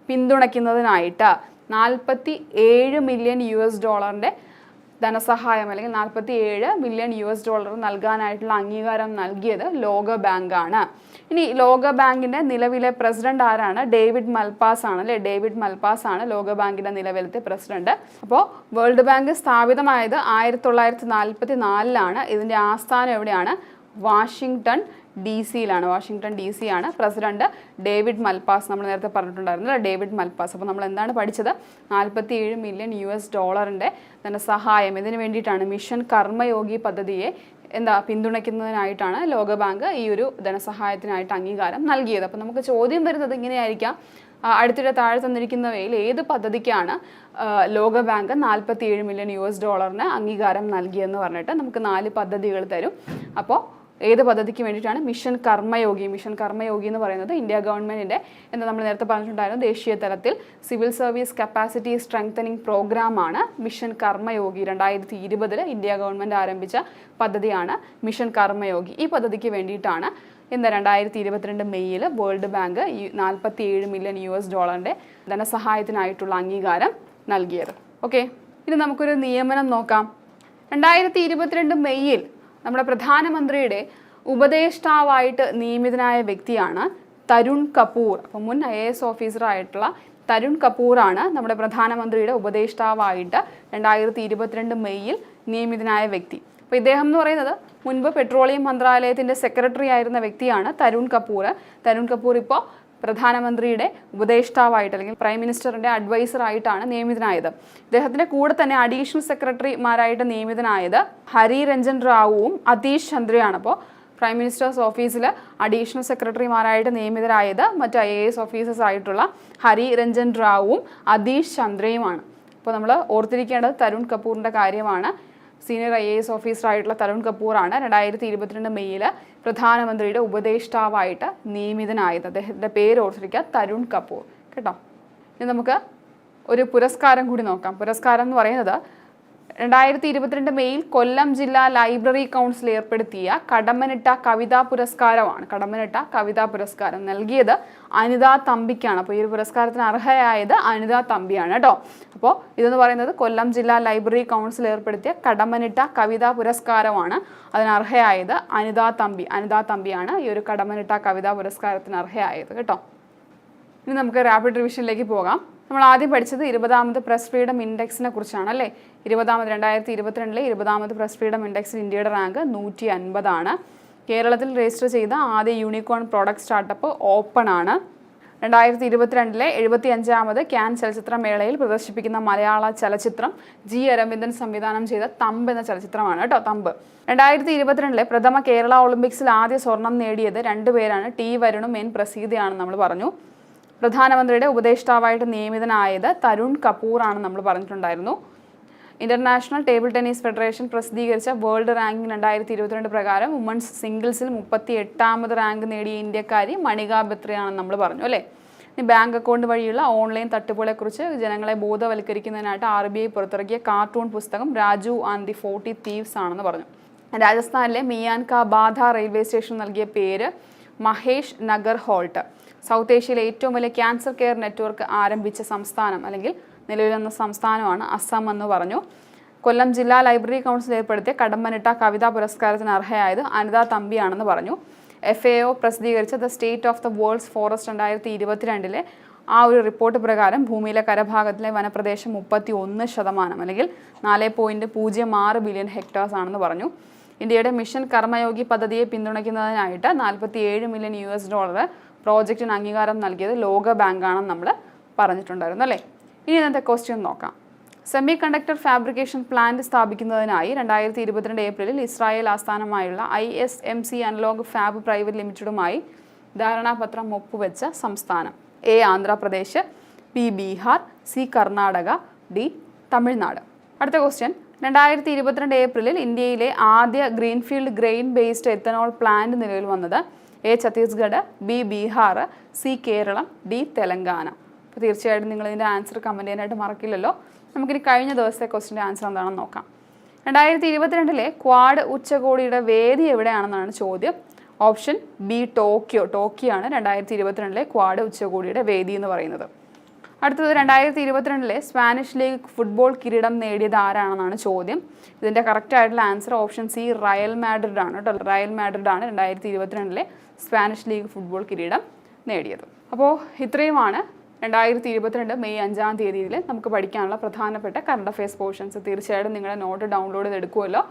പിന്തുണയ്ക്കുന്നതിനായിട്ട് $47 മില്യൺ ധനസഹായം അല്ലെങ്കിൽ $47 മില്യൺ നൽകാനായിട്ടുള്ള അംഗീകാരം നൽകിയത് ലോക ബാങ്കാണ്. ഇനി ലോക ബാങ്കിന്റെ നിലവിലെ പ്രസിഡന്റ് ആരാണ്? ഡേവിഡ് മൽപാസ് ആണ് അല്ലേ. ഡേവിഡ് മൽപാസ് ആണ് ലോക ബാങ്കിന്റെ നിലവിലത്തെ പ്രസിഡന്റ്. അപ്പോൾ വേൾഡ് ബാങ്ക് സ്ഥാപിതമായത് 1944 ഇതിന്റെ ആസ്ഥാനം എവിടെയാണ്? വാഷിംഗ്ടൺ DC-യിലാണ്. വാഷിംഗ്ടൺ DC ആണ്. പ്രസിഡന്റ് ഡേവിഡ് മൽപാസ്, നമ്മൾ നേരത്തെ പറഞ്ഞിട്ടുണ്ടായിരുന്നില്ല, ഡേവിഡ് മൽപാസ്. അപ്പോൾ നമ്മൾ എന്താണ് പഠിച്ചത്? $47 മില്യൺ ധനസഹായം ഇതിന് വേണ്ടിയിട്ടാണ്, മിഷൻ കർമ്മയോഗി പദ്ധതിയെ പിന്തുണയ്ക്കുന്നതിനായിട്ടാണ് ലോകബാങ്ക് ഈ ഒരു ധനസഹായത്തിനായിട്ട് അംഗീകാരം നൽകിയത്. അപ്പോൾ നമുക്ക് ചോദ്യം വരുന്നത് ഇങ്ങനെയായിരിക്കാം, അടുത്തിടെ താഴെ തന്നിരിക്കുന്നവയിൽ ഏത് പദ്ധതിക്കാണ് ലോകബാങ്ക് $47 മില്യൺ അംഗീകാരം നൽകിയെന്ന് പറഞ്ഞിട്ട് നമുക്ക് 4 പദ്ധതികൾ തരും. അപ്പോൾ ഏത് പദ്ധതിക്ക് വേണ്ടിയിട്ടാണ്? മിഷൻ കർമ്മയോഗി. മിഷൻ കർമ്മയോഗി എന്ന് പറയുന്നത് ഇന്ത്യ ഗവൺമെൻറ്റിൻ്റെ നമ്മൾ നേരത്തെ പറഞ്ഞിട്ടുണ്ടായിരുന്നു, ദേശീയ തലത്തിൽ സിവിൽ സർവീസ് കപ്പാസിറ്റി സ്ട്രെങ്തനിങ് പ്രോഗ്രാമാണ് മിഷൻ കർമ്മയോഗി. 2020 ഇന്ത്യ ഗവൺമെൻറ് ആരംഭിച്ച പദ്ധതിയാണ് മിഷൻ കർമ്മയോഗി. ഈ പദ്ധതിക്ക് വേണ്ടിയിട്ടാണ് 2022 മെയ്യിൽ വേൾഡ് ബാങ്ക് ഈ $47 മില്യൺ ധനസഹായത്തിനായിട്ടുള്ള അംഗീകാരം നൽകിയത്. ഓക്കെ, ഇനി നമുക്കൊരു നിയമനം നോക്കാം. 2022 മെയ്യിൽ നമ്മുടെ പ്രധാനമന്ത്രിയുടെ ഉപദേഷ്ടാവായിട്ട് നിയമിതനായ വ്യക്തിയാണ് തരുൺ കപൂർ. അപ്പോൾ മുൻ IAS ഓഫീസറായിട്ടുള്ള തരുൺ കപൂറാണ് നമ്മുടെ പ്രധാനമന്ത്രിയുടെ ഉപദേഷ്ടാവായിട്ട് 2022 മെയ്യിൽ നിയമിതനായ വ്യക്തി. അപ്പോൾ ഇദ്ദേഹം എന്ന് പറയുന്നത് മുൻപ് പെട്രോളിയം മന്ത്രാലയത്തിൻ്റെ സെക്രട്ടറി ആയിരുന്ന വ്യക്തിയാണ് തരുൺ കപൂർ. തരുൺ കപൂർ ഇപ്പോൾ പ്രധാനമന്ത്രിയുടെ ഉപദേഷ്ടാവായിട്ട് അല്ലെങ്കിൽ പ്രൈം മിനിസ്റ്ററിൻ്റെ അഡ്വൈസറായിട്ടാണ് നിയമിതനായത്. ഇദ്ദേഹത്തിൻ്റെ കൂടെ തന്നെ അഡീഷണൽ സെക്രട്ടറിമാരായിട്ട് നിയമിതനായത് ഹരി രഞ്ജൻ റാവുവും അതീഷ് ചന്ദ്രയാണ്. അപ്പോൾ പ്രൈം മിനിസ്റ്റേഴ്സ് ഓഫീസിൽ അഡീഷണൽ സെക്രട്ടറിമാരായിട്ട് നിയമിതരായത് മറ്റ് IAS ഓഫീസേഴ്സ് ആയിട്ടുള്ള ഹരി രഞ്ജൻ റാവുവും അതീഷ് ചന്ദ്രയുമാണ്. അപ്പോൾ നമ്മൾ ഓർത്തിരിക്കേണ്ടത് തരുൺ കപൂറിൻ്റെ കാര്യമാണ്. സീനിയർ IAS ഓഫീസറായിട്ടുള്ള തരുൺ കപൂറാണ് 2022 മെയ്യിൽ പ്രധാനമന്ത്രിയുടെ ഉപദേഷ്ടാവായിട്ട് നിയമിതനായത്. അദ്ദേഹത്തിൻ്റെ പേര് ഓർത്തിരിക്കുക, തരുൺ കപൂർ കേട്ടോ. ഇനി നമുക്ക് ഒരു പുരസ്കാരം കൂടി നോക്കാം. പുരസ്കാരം എന്ന് പറയുന്നത് 2022 മെയ്യിൽ കൊല്ലം ജില്ലാ ലൈബ്രറി കൗൺസിൽ ഏർപ്പെടുത്തിയ കടമ്മനിട്ട കവിതാ പുരസ്കാരമാണ്. കടമ്മനിട്ട കവിതാ പുരസ്കാരം നൽകിയത് അനിത തമ്പിക്കാണ്. അപ്പോൾ ഈ ഒരു പുരസ്കാരത്തിന് അർഹയായത് അനിത തമ്പിയാണ് കേട്ടോ. അപ്പോൾ ഇതെന്ന് പറയുന്നത് കൊല്ലം ജില്ലാ ലൈബ്രറി കൗൺസിൽ ഏർപ്പെടുത്തിയ കടമ്മനിട്ട കവിതാ പുരസ്കാരമാണ്. അതിന് അർഹയായത് അനിത തമ്പി. അനിത തമ്പിയാണ് ഈ ഒരു കടമ്മനിട്ട കവിതാ പുരസ്കാരത്തിന് അർഹയായത് കേട്ടോ. ഇനി നമുക്ക് റാപ്പിഡ് റിവിഷനിലേക്ക് പോകാം. നമ്മൾ ആദ്യം പഠിച്ചത് 20ാമത് പ്രസ് ഫ്രീഡം ഇൻഡെക്സിനെ കുറിച്ചാണ് അല്ലേ. 2022 20ാമത് പ്രസ് ഫ്രീഡം ഇൻഡെക്സിൽ ഇന്ത്യയുടെ റാങ്ക് 150 ആണ്. കേരളത്തിൽ രജിസ്റ്റർ ചെയ്ത ആദ്യ യൂണിക്കോൺ പ്രോഡക്റ്റ് സ്റ്റാർട്ടപ്പ് ഓപ്പൺ ആണ്. 2022 75ാമത് ക്യാൻ ചലച്ചിത്രമേളയിൽ പ്രദർശിപ്പിക്കുന്ന മലയാള ചലച്ചിത്രം G. അരവിന്ദൻ സംവിധാനം ചെയ്ത തമ്പ് എന്ന ചലച്ചിത്രമാണ് കേട്ടോ. തമ്പ്. 2022 പ്രഥമ കേരള ഒളിമ്പിക്സിൽ ആദ്യ സ്വർണം നേടിയത് 2 പേരാണ്. T. വരുണും N. പ്രസീദയാണെന്ന് നമ്മൾ പറഞ്ഞു. പ്രധാനമന്ത്രിയുടെ ഉപദേഷ്ടാവായിട്ട് നിയമിതനായത് തരുൺ കപൂർ ആണെന്ന് നമ്മൾ പറഞ്ഞിട്ടുണ്ടായിരുന്നു. ഇന്റർനാഷണൽ ടേബിൾ ടെന്നീസ് ഫെഡറേഷൻ പ്രസിദ്ധീകരിച്ച വേൾഡ് റാങ്കിങ് 2022 പ്രകാരം വുമൺസ് സിംഗിൾസിൽ 38ാമത് റാങ്ക് നേടിയ ഇന്ത്യക്കാരി മണിക ബത്രിയാണെന്ന് നമ്മൾ പറഞ്ഞു അല്ലേ. ഇനി ബാങ്ക് അക്കൗണ്ട് വഴിയുള്ള ഓൺലൈൻ തട്ടിപ്പുകളെക്കുറിച്ച് ജനങ്ങളെ ബോധവൽക്കരിക്കുന്നതിനായിട്ട് RBI പുറത്തിറക്കിയ കാർട്ടൂൺ പുസ്തകം രാജു ആൻഡ് ദി 40 Thieves ആണെന്ന് പറഞ്ഞു. രാജസ്ഥാനിലെ മിയാൻ കാ ബാധ റെയിൽവേ സ്റ്റേഷൻ നൽകിയ പേര് മഹേഷ് നഗർ ഹോൾട്ട്. സൗത്ത് ഏഷ്യയിലെ ഏറ്റവും വലിയ ക്യാൻസർ കെയർ നെറ്റ്വർക്ക് ആരംഭിച്ച സംസ്ഥാനം അല്ലെങ്കിൽ നിലവിൽ വന്ന സംസ്ഥാനമാണ് അസം എന്ന് പറഞ്ഞു. കൊല്ലം ജില്ലാ ലൈബ്രറി കൗൺസിൽ ഏർപ്പെടുത്തിയ കടമ്പനിട്ട കവിതാ പുരസ്കാരത്തിന് അർഹയായത് അനിത തമ്പിയാണെന്ന് പറഞ്ഞു. FAO പ്രസിദ്ധീകരിച്ച the state of the world's forest 2022 ആ ഒരു റിപ്പോർട്ട് പ്രകാരം ഭൂമിയിലെ കരഭാഗത്തിലെ വനപ്രദേശം 31% അല്ലെങ്കിൽ 4.06 ബില്യൺ ഹെക്ടേഴ്സ് ആണെന്ന് പറഞ്ഞു. ഇന്ത്യയുടെ മിഷൻ കർമ്മയോഗി പദ്ധതിയെ പിന്തുണയ്ക്കുന്നതിനായിട്ട് $47 മില്യൺ പ്രോജക്റ്റിന് അംഗീകാരം നൽകിയത് ലോക ബാങ്കാണെന്ന് നമ്മൾ പറഞ്ഞിട്ടുണ്ടായിരുന്നു അല്ലേ. ഇനി ഇന്നത്തെ ക്വസ്റ്റ്യൻ നോക്കാം. സെമി കണ്ടക്ടർ ഫാബ്രിക്കേഷൻ പ്ലാന്റ് സ്ഥാപിക്കുന്നതിനായി 2022 ഏപ്രിലിൽ ഇസ്രായേൽ ആസ്ഥാനമായുള്ള ISMC അനലോഗ് ഫാബ് പ്രൈവറ്റ് ലിമിറ്റഡുമായി ധാരണാപത്രം ഒപ്പുവെച്ച സംസ്ഥാനം A Andhra Pradesh, B Bihar, C Karnataka, D Tamil Nadu. അടുത്ത ക്വസ്റ്റ്യൻ 2022 ഏപ്രിലിൽ ഇന്ത്യയിലെ ആദ്യ greenfield grain based ethanol plant നിലവിൽ വന്നത് A Chhattisgarh, B Bihar, C Keralam, D Telangana. അപ്പോൾ തീർച്ചയായിട്ടും നിങ്ങൾ ഇതിൻ്റെ ആൻസർ കമൻറ്റ് ചെയ്യാനായിട്ട് മറക്കില്ലല്ലോ. നമുക്കിനി കഴിഞ്ഞ ദിവസത്തെ ക്വസ്റ്റിൻ്റെ ആൻസർ എന്താണെന്ന് നോക്കാം. 2022 ക്വാഡ് ഉച്ചകോടിയുടെ വേദി എവിടെയാണെന്നാണ് ചോദ്യം. Option B Tokyo. ടോക്കിയോ ആണ് 2022 ക്വാഡ് ഉച്ചകോടിയുടെ വേദി എന്ന് പറയുന്നത്. അടുത്തത് 2022 സ്പാനിഷ് ലീഗ് ഫുട്ബോൾ കിരീടം നേടിയത് ആരാണെന്നാണ് ചോദ്യം. ഇതിൻ്റെ കറക്റ്റ് ആയിട്ടുള്ള answer option C Real Madrid ആണ് കേട്ടോ. റയൽ മാഡ്രിഡ് ആണ് 2022 സ്പാനിഷ് ലീഗ് ഫുട്ബോൾ കിരീടം നേടിയത്. അപ്പോൾ ഇത്രയുമാണ് 2022 മെയ് 5-ാം തീയതിയിൽ നമുക്ക് പഠിക്കാനുള്ള പ്രധാനപ്പെട്ട കറണ്ട് അഫയേഴ്സ് പോർഷൻസ്. തീർച്ചയായിട്ടും നിങ്ങളുടെ നോട്ട് ഡൗൺലോഡ് ചെയ്തെടുക്കുമല്ലോ.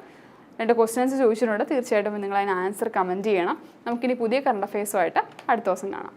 2 ക്വസ്റ്റ്യൻസ് ചോദിച്ചിട്ടുണ്ട്. തീർച്ചയായിട്ടും നിങ്ങൾ അതിന് ആൻസർ കമൻറ്റ് ചെയ്യണം. നമുക്കിനി പുതിയ കറണ്ട് അഫയേഴ്സുമായിട്ട് അടുത്ത ദിവസം കാണാം.